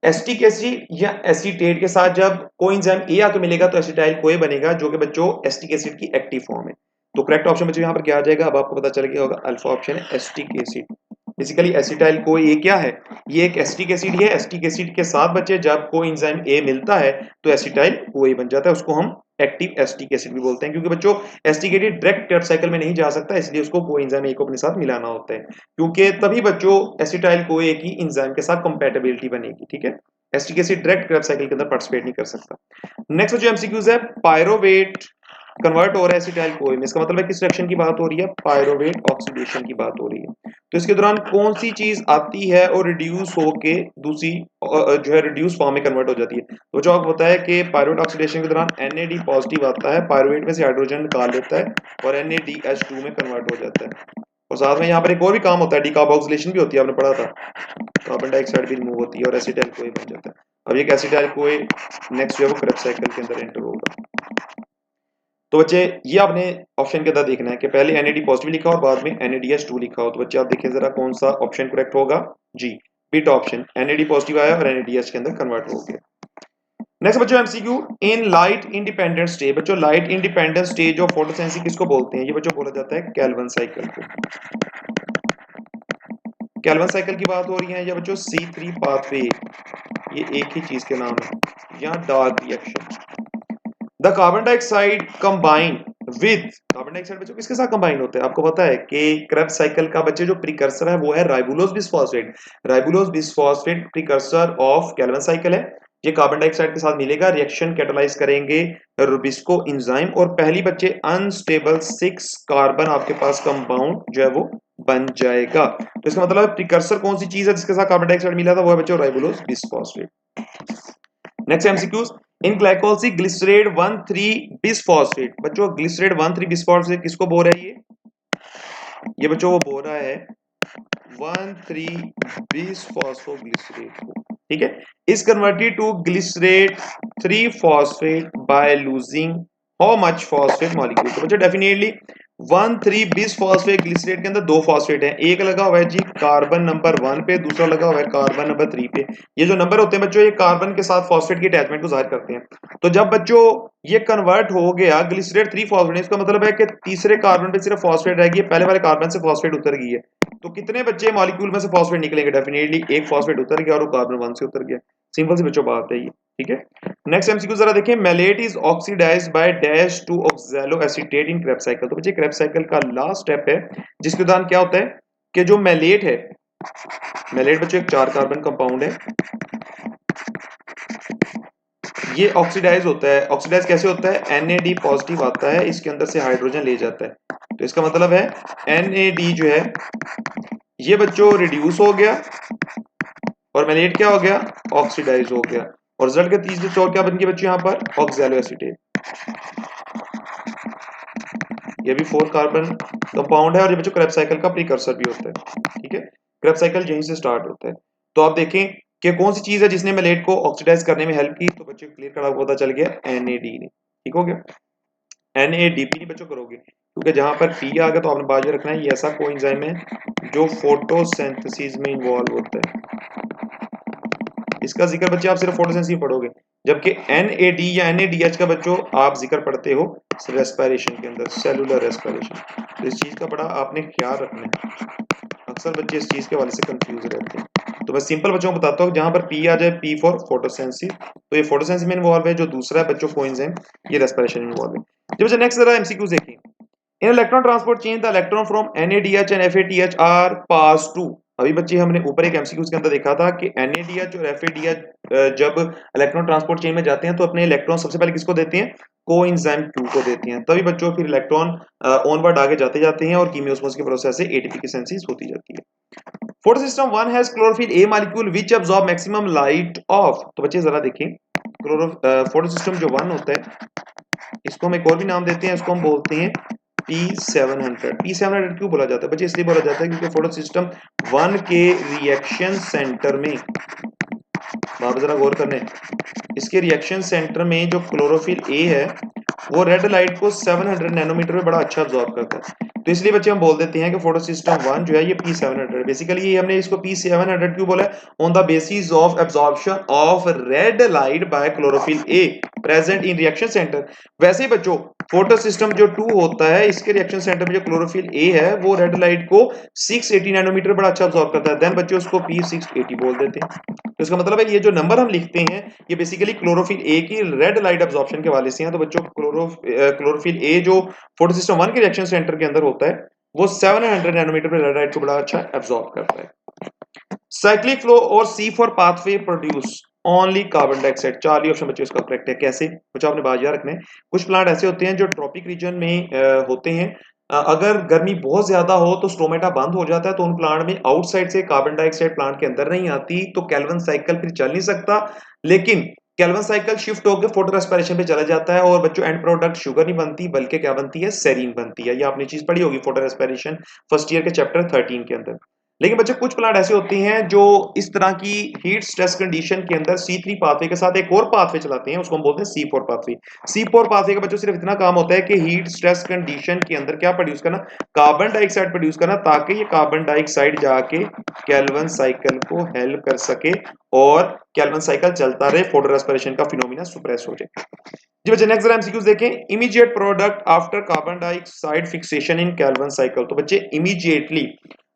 Speaker 1: एसिटिक एसिड या एसीटेट के साथ जब कोएंजाइम ए आके मिलेगा तो एसिटाइल कोए बनेगा जो कि बच्चों एसिटिक एसिड की एक्टिव फॉर्म है। तो करेक्ट ऑप्शन बच्चों यहाँ पर क्या आ जाएगा, अब आपको पता चल गया होगा, अल्फा ऑप्शन है acetic acid. Basically acetyl CoA ये क्या है, ये एक एसिटिक एसिड है। एसिटिक एसिड के साथ बच्चे जब कोएंजाइम ए मिलता है तो एसिटाइल कोए बन जाता है, उसको हम एक्टिव एसिटिक एसिड भी बोलते हैं। क्योंकि बच्चों acetic acid direct Krebs cycle में नहीं जा सकता, इसलिए उसको कोएंजाइम ए को अपने साथ मिलाना होता है, क्योंकि तभी बच्चों एसिटाइल कोए की एंजाइम के साथ कंपैटिबिलिटी बनेगी। ठीक है, acetic acid direct Krebs cycle के अंदर पार्टिसिपेट नहीं कर सकता। नेक्स्ट जो एमसीक्यूज है पायरोवेट कन्वर्ट हो रहा है एसिटाइल कोए में, इसका मतलब है किस रिएक्शन की बात हो रही है, पायरोवेट ऑक्सीडेशन की बात हो रही है। तो इसके दौरान कौन सी चीज आती है और रिड्यूस होके दूसरी जो है रिड्यूस फॉर्म में कन्वर्ट हो जाती है। तो जो आपको पता है कि पायरोवेट ऑक्सीडेशन के दौरान NAD पॉजिटिव आता है, पायरोवेट में से हाइड्रोजन निकाल लेता है और NADH2 में कन्वर्ट हो जाता है। और साथ में यहाँ पर एक और भी काम होता है, डिकार्बोक्सिलेशन भी होती है, आपने पढ़ा था, कार्बन डाइऑक्साइड भी रिमूव होती है और एसिटाइल कोए बन जाता है। अब ये एसिटाइल कोए नेक्स्ट जो है वो क्रेब्स साइकिल के अंदर एंटर होगा। तो बच्चे ये आपने ऑप्शन के अंदर देखना है कि पहले NAD पॉजिटिव लिखा और बाद में NADH2 लिखा हो। तो बच्चे आप देखिए जरा कौन सा ऑप्शन करेक्ट होगा, जी बीटा ऑप्शन, NAD पॉजिटिव आया और NADH के अंदर कन्वर्ट हो गया। नेक्स्ट बच्चों MCQ in light independent stage. बच्चों light independent stage of photosynthesis किसको बोलते हैं, ये बच्चों बोला जाता है केल्विन साइकिल को। कैल्विन साइकिल की बात हो रही है या बच्चों C3 पाथवे, ये एक ही चीज के नाम है या dark reaction. The carbon dioxide combine with, carbon dioxide बच्चों किसके साथ कंबाइन होते हैं? आपको पता है कि क्रेब्स साइकिल का बच्चे जो प्रीकर्सर है वो है राइबोलोज bisphosphate. राइबोलोज bisphosphate precursor of Calvin cycle है। ये कार्बन डाइऑक्साइड के साथ मिलेगा, रिएक्शन कैटालाइज करेंगे रुबिस्को एंजाइम और पहली बच्चे अनस्टेबल 6 कार्बन आपके पास कंपाउंड जो है वो बन जाएगा। तो इसका मतलब प्रीकर्सर कौन सी चीज है जिसके साथ कार्बन डाइऑक्साइड मिला था? वो है बच्चों राइबोलोज बिसफॉस्फेट। नेक्स्ट एमसीक्यूज, इन ग्लाइकोल सी ग्लिसरेट 1,3 बिसफॉस्फेट। बच्चों ग्लिसरेट 1,3 बिसफॉस्फेट किसको बोल रहा है? ये बच्चों वो बोल रहा है 1,3 बिसफॉस्फोग्लिसरेट को, ठीक है। Is converted to glycerate 3 phosphate by losing how much phosphate molecule? तो बच्चों डेफिनेटली 1,3 बिस फॉस्फेट ग्लिसरेट के अंदर दो फॉस्फेट है, एक लगा हुआ है जी कार्बन नंबर 1 पे, दूसरा लगा हुआ है कार्बन नंबर 3 पे। ये जो नंबर होते हैं बच्चों ये कार्बन के साथ फॉस्फेट की अटैचमेंट को जाहिर करते हैं। तो जब बच्चों ये कन्वर्ट हो गया ग्लिसरेट 3 फॉस्फेट, इसका मतलब है कि तीसरे कार्बन पे सिर्फ फॉस्फेट रहेगी, पहले वाले कार्बन से फॉस्फेट उतर गई है। तो कितने बच्चे मॉलिक्यूल में से फॉस्फेट निकलेंगे? डेफिनेटली एक फॉस्फेट उतर गया और वो कार्बन 1 से उतर गया। सिंपल सी बच्चों बात है ये, ठीक है। नेक्स्ट एमसीक्यू जरा देखें, malate is oxidised by dash to oxaloacetate in Krebs cycle. तो बच्चे क्रेब्स साइकिल का लास्ट स्टेप है जिसके दौरान क्या होता है कि जो मैलेट है, मैलेट बच्चों एक 4 कार्बन कंपाउंड है, ये ऑक्सीडाइज होता है। ऑक्सीडाइज कैसे होता है? NAD पॉजिटिव आता है, इसके अंदर से हाइड्रोजन ले जाता है। तो इसका मतलब है NAD जो है ये बच्चों रिड्यूस हो गया और मैलेट क्या हो गया? ऑक्सीडाइज हो गया। और रिजल्ट के तीसरे चौर क्या बन गया बच्चों? यहाँ पर ऑक्सैलो एसीटेट। ये भी 4 कार्बन कंपाउंड है और ये बच्चों क्रेब्स साइकिल का प्रीकर्सर भी होता है, ठीक है। क्रेब्स साइकिल यहीं से स्टार्ट होता है। तो आप देखें कि कौन सी चीज है जिसने मैलेट को ऑक्सीडाइज करने में हेल्प की? तो बच्चों क्लियर कट पता चल गया, NAD ने, ठीक हो गया। NADP नहीं बच्चों करोगे क्योंकि जहां पर P आ गया तो आपने बाजू रखना है ये ऐसा कोएंजाइम है जो फोटोसिंथेसिस में इन्वॉल्व होता है। इसका जिक्र बच्चे आप सिर्फ फोटोसिंथेसिस पढ़ोगे, जबकि NAD या NADH का बच्चों आप जिक्र पढ़ते हो रेस्पिरेशन के अंदर, सेलुलर रेस्पिरेशन। तो इस चीज का बड़ा आपने ख्याल रखना है, अक्सर बच्चे इस चीज के हवाले से कंफ्यूज रहते हैं। तो मैं सिंपल बच्चों को बताता हूँ, जहां पर P आ जाए, P फॉर फोटोसेंसिस, तो ये फोटोसेंसिस में इन्वॉल्व है, जो दूसरा है बच्चों कोएंजाइम ये रेस्पिरेशन में इन्वॉल्व है। जब बच्चे नेक्स्ट जरा एमसीक्यू देखिए, in electron transport chain the electron from NADH and FADH are pass to. अभी बच्चे हमने ऊपर एक एमसीक्यू के अंदर देखा था कि NADH और FADH जब इलेक्ट्रॉन ट्रांसपोर्ट चेन में जाते हैं तो अपने इलेक्ट्रॉन सबसे पहले किसको देते हैं? कोएंजाइम Q को देते हैं। तभी बच्चों फिर इलेक्ट्रॉन ऑनवर्ड आगे जाते जाते हैं और कीमियोस्मोसिस के प्रोसेस से ATP की सिंथेसिस होती जाती है। Photo system 1 has chlorophyll A molecule which absorb maximum light of. तो बच्चे जरा देखें, फोटो सिस्टम जो 1 होता है इसको हम एक और भी नाम देते हैं, इसको हम बोलते हैं P700। P700 क्यों बोला जाता है बच्चे? इसलिए बोला जाता है क्योंकि फोटो सिस्टम 1 के रिएक्शन सेंटर में, आप जरा गौर करने, इसके रिएक्शन सेंटर में जो क्लोरोफिल A है वो रेड लाइट को 700 नैनोमीटर में बड़ा अच्छा अब्सॉर्ब करता है। तो इसलिए बच्चे हम बोल देते हैं कि फोटो सिस्टम 1 जो है ये P700। बेसिकली ये हमने इसको P700 क्यों बोला है? On the basis of absorption of red light by chlorophyll A present in reaction centre. वैसे ही बच्चों फोटो सिस्टम जो 2 होता है इसके रिएक्शन सेंटर में जो क्लोरोफिल A है वो रेड लाइट को 680 नैनोमीटर बड़ा अच्छा अब्सॉर्ब करता है, देन बच्चों उसको P680 बोल देते हैं। तो इसका मतलब है ये जो नंबर हम लिखते हैं ये बेसिकली क्लोरोफिल A की रेड लाइट एब्जॉर्प्शन के हवाले से हैं। तो बच्चों क्लोरोफिल A जो फोटो सिस्टम 1 के रिएक्शन सेंटर के अंदर होता है वो 700 नैनोमीटर पे रेड लाइट को बड़ा अच्छा एब्जॉर्ब करता है। साइक्लिक फ्लो और C for pathway produce only carbon dioxide. Charlie option बच्चों इसका करेक्ट है। कैसे बच्चों आपने बात याद रखना है, कुछ प्लांट ऐसे होते हैं जो ट्रॉपिक रीजन में होते हैं, अगर गर्मी बहुत ज्यादा हो तो स्टोमेटा बंद हो जाता है, तो उन प्लांट में आउटसाइड से कार्बन डाइऑक्साइड प्लांट के अंदर नहीं आती, तो कैल्विन साइकिल फिर चल नहीं सकता। लेकिन कैल्विन साइकिल शिफ्ट होकर फोटो रेस्पिरेशन पे चला जाता है और बच्चों एंड प्रोडक्ट शुगर नहीं बनती बल्कि क्या बनती है? सेरीन बनती है। ये आपने चीज पढ़ी होगी फोटो रेस्पिरेशन फर्स्ट ईयर के चैप्टर 13 के अंदर। लेकिन बच्चों कुछ प्लांट ऐसे होते हैं जो इस तरह की हीट स्ट्रेस कंडीशन के अंदर C3 पाथवे के साथ एक और पाथवे चलाते हैं, उसको हम बोलते हैं C4 पाथवे। C4 पाथवे का बच्चों सिर्फ इतना काम होता है कि हीट स्ट्रेस कंडीशन के अंदर क्या प्रोड्यूस करना? कार्बन डाइऑक्साइड प्रोड्यूस करना, ताकि ये कार्बन डाइऑक्साइड जाके कैल्विन साइकिल को हेल्प कर सके और कैल्विन साइकिल चलता रहे, फोटो रेस्पिरेशन का फिनोमिना सुप्रेस हो जाए। जी बच्चे नेक्स्ट जरा एमसीक्यूज देखें, immediate product after carbon dioxide fixation इन कैल्विन साइकिल। तो बच्चे इमीडिएटली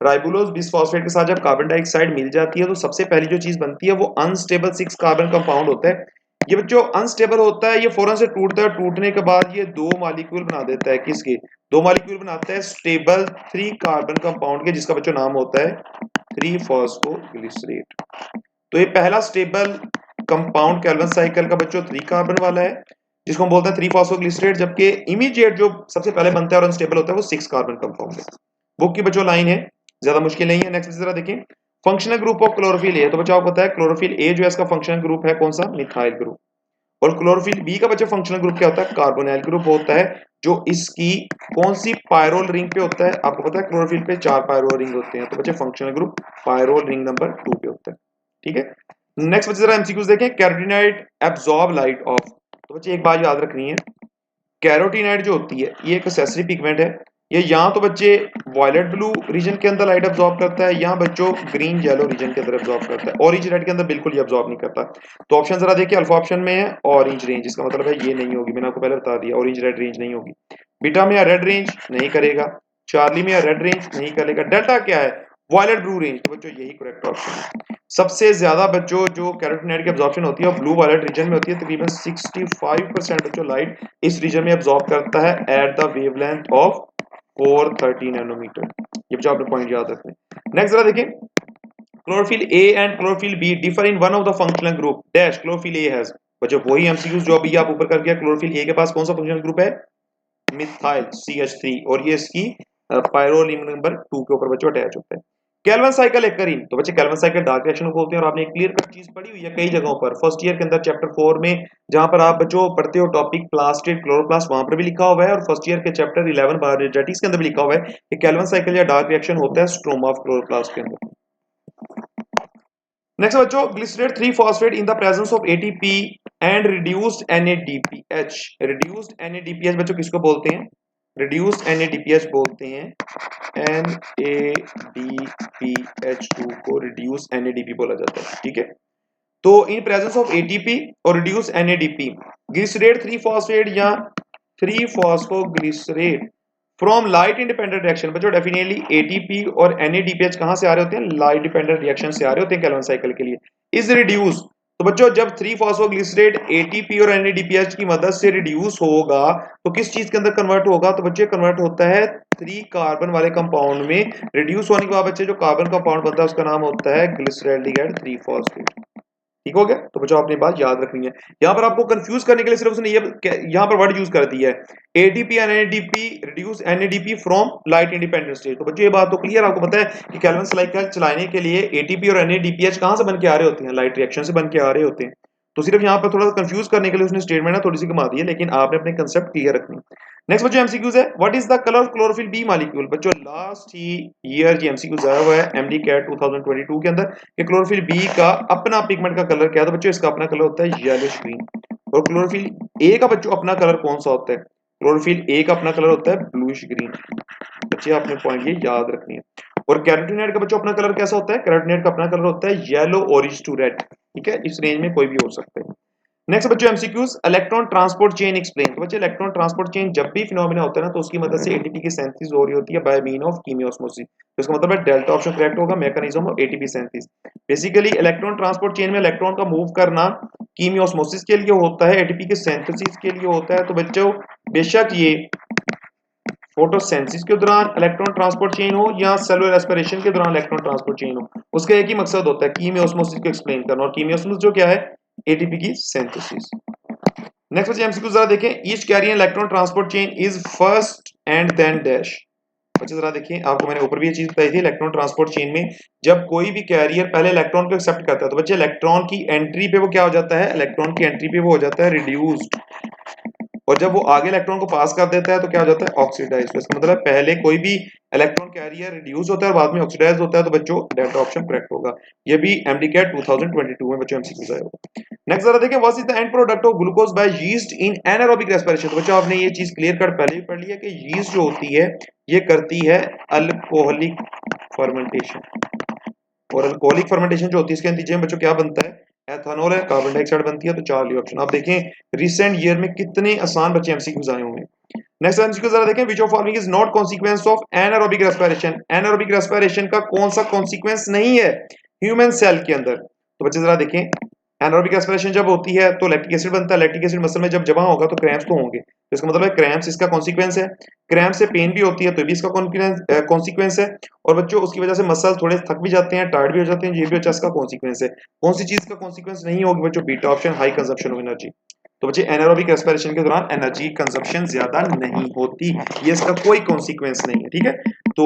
Speaker 1: राइबोलोज बिसफॉस्फेट के साथ जब कार्बन डाइऑक्साइड मिल जाती है तो सबसे पहली जो चीज बनती है वो अनस्टेबल 6 कार्बन कंपाउंड होता है। ये बच्चों अनस्टेबल होता है, ये फौरन से टूटता है, टूटने के बाद ये दो मॉलिक्यूल बना देता है। किसके? दो मॉलिक्यूल बनाता है स्टेबल 3 कार्बन कंपाउंड के, जिसका बच्चों नाम होता है 3 फॉस्फोग्लिसरेट। तो ये पहला स्टेबल कंपाउंड केल्विन साइकिल का बच्चों 3 कार्बन वाला है, जिसको हम बोलते हैं 3 फॉस्फोग्लिसरेट, जबकि इमीडिएट जो सबसे पहले बनता है और अनस्टेबल होता है वो 6 कार्बन कंपाउंड है। बुक की बच्चों लाइन है, ज्यादा मुश्किल नहीं है। नेक्स्ट जरा देखें, functional group of chlorophyll A. तो बच्चों आपको पता है क्लोरोफिल ए जो है इसका फंक्शनल ग्रुप है कौन सा? Methyl group. और क्लोरोफिल बी का बच्चों फंक्शनल ग्रुप क्या होता है? कार्बोनाइल ग्रुप होता है, जो इसकी कौन सी पायरोल रिंग पे होता है? आपको पता है क्लोरोफिल पे 4 पायरोल रिंग होते हैं, तो बच्चे functional group pyrrole ring number 2 पे होता है। ठीक है, नेक्स्ट बच्चे जरा एमसीक्यूज देखें। Carotenoid absorb light of. तो बच्चे एक बात याद रखनी है, कैरोटीनाइड जो होती है ये एक एसेसरी पिगमेंट है। ये यहाँ तो बच्चे वायलेट ब्लू रीजन के अंदर लाइट अब्सॉर्ब करता है, यहाँ बच्चों ग्रीन येलो रीजन के अंदर अब्सॉर्ब करता है, ऑरेंज रेड के अंदर बिल्कुल ये अब्सॉर्ब नहीं करता। तो ऑप्शन जरा देखिए, अल्फा ऑप्शन में है ऑरेंज रेंज, इसका मतलब है ये नहीं होगी, मैंने आपको पहले बता दिया ऑरेंज रेड रेंज नहीं होगी। बीटा में या रेड रेंज नहीं करेगा, चार्ली में या रेड रेंज नहीं करेगा, डेल्टा क्या है? Violet blue range. तो बच्चों यही करेक्ट ऑप्शन है। सबसे ज्यादा बच्चों जो कैरोटीनॉइड की एब्जॉर्प्शन होती है वो ब्लू वायलेट रीजन में होती है, तकरीबन 65% बच्चों लाइट इस रीजन में एब्जॉर्ब करता है at the wavelength of 430 nanometre. ये बच्चों आपने पॉइंट याद रखना है। नेक्स्ट जरा देखिए, chlorophyll A and chlorophyll be differ in one of the functional group dash chlorophyll A has. बच्चों वही एमसीक्यूज जो अभी आप ऊपर कर गया, क्लोरोफिल ए के पास कौन सा फंक्शनल ग्रुप है? मिथाइल CH3, और ये इसकी पायरोलिन नंबर 2 के ऊपर बच्चों अटैच होता है। केल्विन साइकिल एक करीन। तो बच्चे केल्विन साइकिल डार्क रिएक्शन को बोलते हैं, और आपने एक क्लियर कट चीज पढ़ी हुई है कई जगहों पर, फर्स्ट ईयर के अंदर चैप्टर 4 में जहां पर आप बच्चों पढ़ते हो टॉपिक प्लास्टिड क्लोरोप्लास्ट, वहां पर भी लिखा हुआ है, और फर्स्ट ईयर के चैप्टर 11 बायोजेटिक्स के अंदर भी लिखा हुआ है कि केल्विन साइकिल या डार्क रिएक्शन होता है स्ट्रोमा ऑफ क्लोरोप्लास्ट के अंदर। नेक्स्ट बच्चों, glycerate 3 phosphate in the presence of ATP and reduced NADPH। Reduced NADPH बच्चों किसको बोलते हैं? रिड्यूस्ड NADPH बोलते हैं, NADPH2 को रिड्यूस NADP बोला जाता है। ठीक है, तो इन प्रेजेंस ऑफ एटीपी और रिड्यूस NADP, ग्लिसरेट 3 फॉस्फेट या 3 phosphoglycerate from light independent reaction. बच्चों डेफिनेटली एटीपी और NADPH कहां से आ रहे होते हैं? लाइट डिपेंडेंट रिएक्शन से आ रहे होते हैं केल्विन साइकिल के लिए। इज रिड्यूस, तो बच्चों जब 3 फॉस्फोग्लिसरेट एटीपी और NADPH की मदद से रिड्यूस होगा तो किस चीज के अंदर कन्वर्ट होगा? तो बच्चे कन्वर्ट होता है 3 कार्बन वाले कंपाउंड में। रिड्यूस होने के बाद बच्चे जो कार्बन कंपाउंड बनता है उसका नाम होता है ग्लिसरैल्डिहाइड 3 फॉस्फेट। ठीक हो गया? तो बच्चों आपने बात याद रखनी है। यहां पर आपको कंफ्यूज करने के लिए सिर्फ उसने ये यहां पर वर्ड यूज कर दिया है, ATP and NADP reduce NADP from light independent state. तो बच्चों ये बात तो क्लियर, आपको पता है कि केल्विन साइकिल चलाने के लिए एटीपी और NADPH कहां से बन के आ रहे होते हैं? लाइट रिएक्शन से बन के आ रहे होते हैं। तो सिर्फ यहां पर थोड़ा सा कंफ्यूज करने के लिए उसने स्टेटमेंट ना थोड़ी सी घुमा दी है, लेकिन आपने अपने कंसेप्ट क्लियर रखनी। नेक्स्ट बच्चों एमसीक्यूज है, what is the colour of chlorophyll B molecule. बच्चों लास्ट ही ईयर ये एमसीक्यूज आया हुआ है एमडी कैट 2022 के अंदर कि क्लोरोफिल बी का अपना पिगमेंट का कलर क्या है। तो बच्चों इसका अपना कलर होता है येलोइश ग्रीन। और क्लोरोफिल ए का बच्चों अपना कलर कौन सा होता है? क्लोरोफिल ए का अपना कलर होता है ब्लूइश ग्रीन। बच्चे आपने पॉइंट ये याद रखनी है। और कैरोटीनॉइड का बच्चों अपना कलर कैसा होता है? कैरोटीनॉइड का अपना कलर होता है येलो ऑरेंज टू रेड। ठीक है, इस रेंज में कोई भी हो सकता है। नेक्स्ट बच्चों MCQs, electron transport chain explain. तो बच्चे इलेक्ट्रॉन ट्रांसपोर्ट चेन जब भी फिनोमेना होता है ना तो उसकी मदद से एटीपी की सिंथेसिस हो रही होती है बाय मीन ऑफ कीमियोस्मोसिस। तो इसका मतलब है डेल्टा ऑप्शन करेक्ट होगा, mechanism of ATP synthesis. Basically electron transport chain में इलेक्ट्रॉन का मूव करना कीमियोस्मोसिस के लिए होता है, एटीपी के सिंथेसिस के लिए होता है। तो बच्चों बेशक ये फोटोसिंथेसिस के दौरान इलेक्ट्रॉन ट्रांसपोर्ट चेन हो या सेलुलर रेस्पिरेशन के दौरान इलेक्ट्रॉन ट्रांसपोर्ट चेन हो, उसका एक ही मकसद होता है कीमियोस्मोसिस को एक्सप्लेन करना। और कीमियोस्मोसिस जो क्या है? एटीपी की सिंथेसिस। नेक्स्ट बच्चे एमसीक्यू जरा देखें, each carrier electron transport chain is first and then dash. बच्चे जरा देखिए, आपको मैंने ऊपर भी ये चीज बताई थी, इलेक्ट्रॉन ट्रांसपोर्ट चेन में जब कोई भी कैरियर पहले इलेक्ट्रॉन को एक्सेप्ट करता है तो बच्चे इलेक्ट्रॉन की एंट्री पे वो क्या हो जाता है? इलेक्ट्रॉन की एंट्री पे वो हो जाता है रिड्यूस्ड, और जब वो आगे इलेक्ट्रॉन को पास कर देता है तो क्या हो जाता है? ऑक्सीडाइज। तो इसका मतलब पहले कोई भी इलेक्ट्रॉन कैरियर रिड्यूस होता है और बाद में ऑक्सीडाइज होता है। तो बच्चों डेल्टा ऑप्शन करेक्ट होगा। ये भी एमडीकैट 2022 में बच्चों एमसीक्यू आया होगा। नेक्स्ट जरा देखें, what is the end product of glucose by yeast in anaerobic respiration. तो बच्चों आपने ये चीज क्लियर कट पहले ही पढ़ लिया कि यीस्ट जो होती है ये करती है अल्कोहलिक फर्मेंटेशन, और अल्कोहलिक फर्मेंटेशन जो होती है इसके नतीजे में बच्चों क्या बनता है? एथेनॉल है, कार्बन डाइऑक्साइड बनती है। तो चार्ली ऑप्शन। आप देखें रिसेंट ईयर में कितने आसान बच्चे एमसीक्यूज आए होंगे। नेक्स्ट एमसीक्यू जरा देखें, which of following is not consequence of anaerobic respiration. Anaerobic respiration का कौन सा कॉन्सिक्वेंस नहीं है ह्यूमन सेल के अंदर? तो बच्चे जरा देखें, एनारोबिक रेस्पिरेशन जब होती है तो लैक्टिक एसिड बनता है, लैक्टिक एसिड मसल में जब जमा होगा तो क्रैम्प्स तो होंगे, तो इसका मतलब है क्रैम्प्स इसका कॉन्सिक्वेंस है। क्रैम्प से पेन भी होती है तो ये भी इसका कॉन्सिक्वेंस है। और बच्चों उसकी वजह से मसल थोड़े थक भी जाते हैं, टायर्ड भी हो जाते हैं, ये भी अच्छा इसका कॉन्सिक्वेंस है। कौन सी चीज का कॉन्सिक्वेंस नहीं होगी बच्चों? Beta option, high consumption of energy. तो बच्चे एनारोबिक रेस्पिरेशन के दौरान एनर्जी कंजप्शन ज्यादा नहीं होती, ये इसका कोई कॉन्सिक्वेंस नहीं है, ठीक है। तो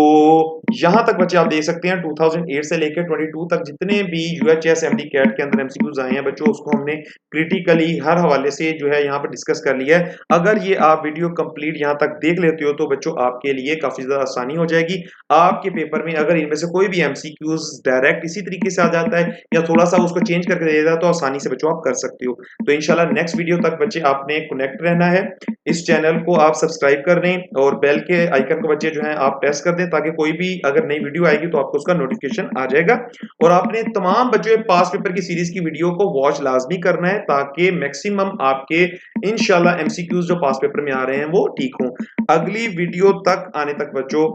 Speaker 1: यहां तक बच्चे आप देख सकते हैं 2008 से लेकर 22 तक जितने भी यूएचएस एमडी कैट के अंदर एमसीक्यूज आए हैं बच्चों, उसको हमने क्रिटिकली हर हवाले से जो है यहाँ पर डिस्कस कर लिया है। अगर ये आप वीडियो कंप्लीट यहाँ तक देख लेते हो तो बच्चों आपके लिए काफी ज्यादा आसानी हो जाएगी। आपके पेपर में अगर इनमें से कोई भी एमसीक्यूज डायरेक्ट इसी तरीके से आ जाता है या थोड़ा सा उसको चेंज करके दे देता है तो आसानी से बच्चों आप कर सकते हो। तो इंशाल्लाह नेक्स्ट वीडियो तक बच्चे आपने कनेक्ट रहना है, इस चैनल को आप सब्सक्राइब कर दें और बेल के आइकन को बच्चे जो है आप प्रेस कर दें ताकि कोई भी अगर नई वीडियो आएगी तो आपको उसका नोटिफिकेशन आ जाएगा। और आपने तमाम बच्चों पास पेपर की सीरीज की वीडियो को वॉच लाजमी करना है ताकि मैक्सिमम आपके इंशाल्लाह एमसीक्यूज जो पास पेपर में आ रहे हैं वो ठीक हों। अगली वीडियो तक आने तक बच्चों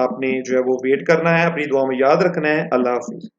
Speaker 1: आपने जो है वो वेट करना है, अपनी दुआ में याद रखना है। अल्लाह हाफिज।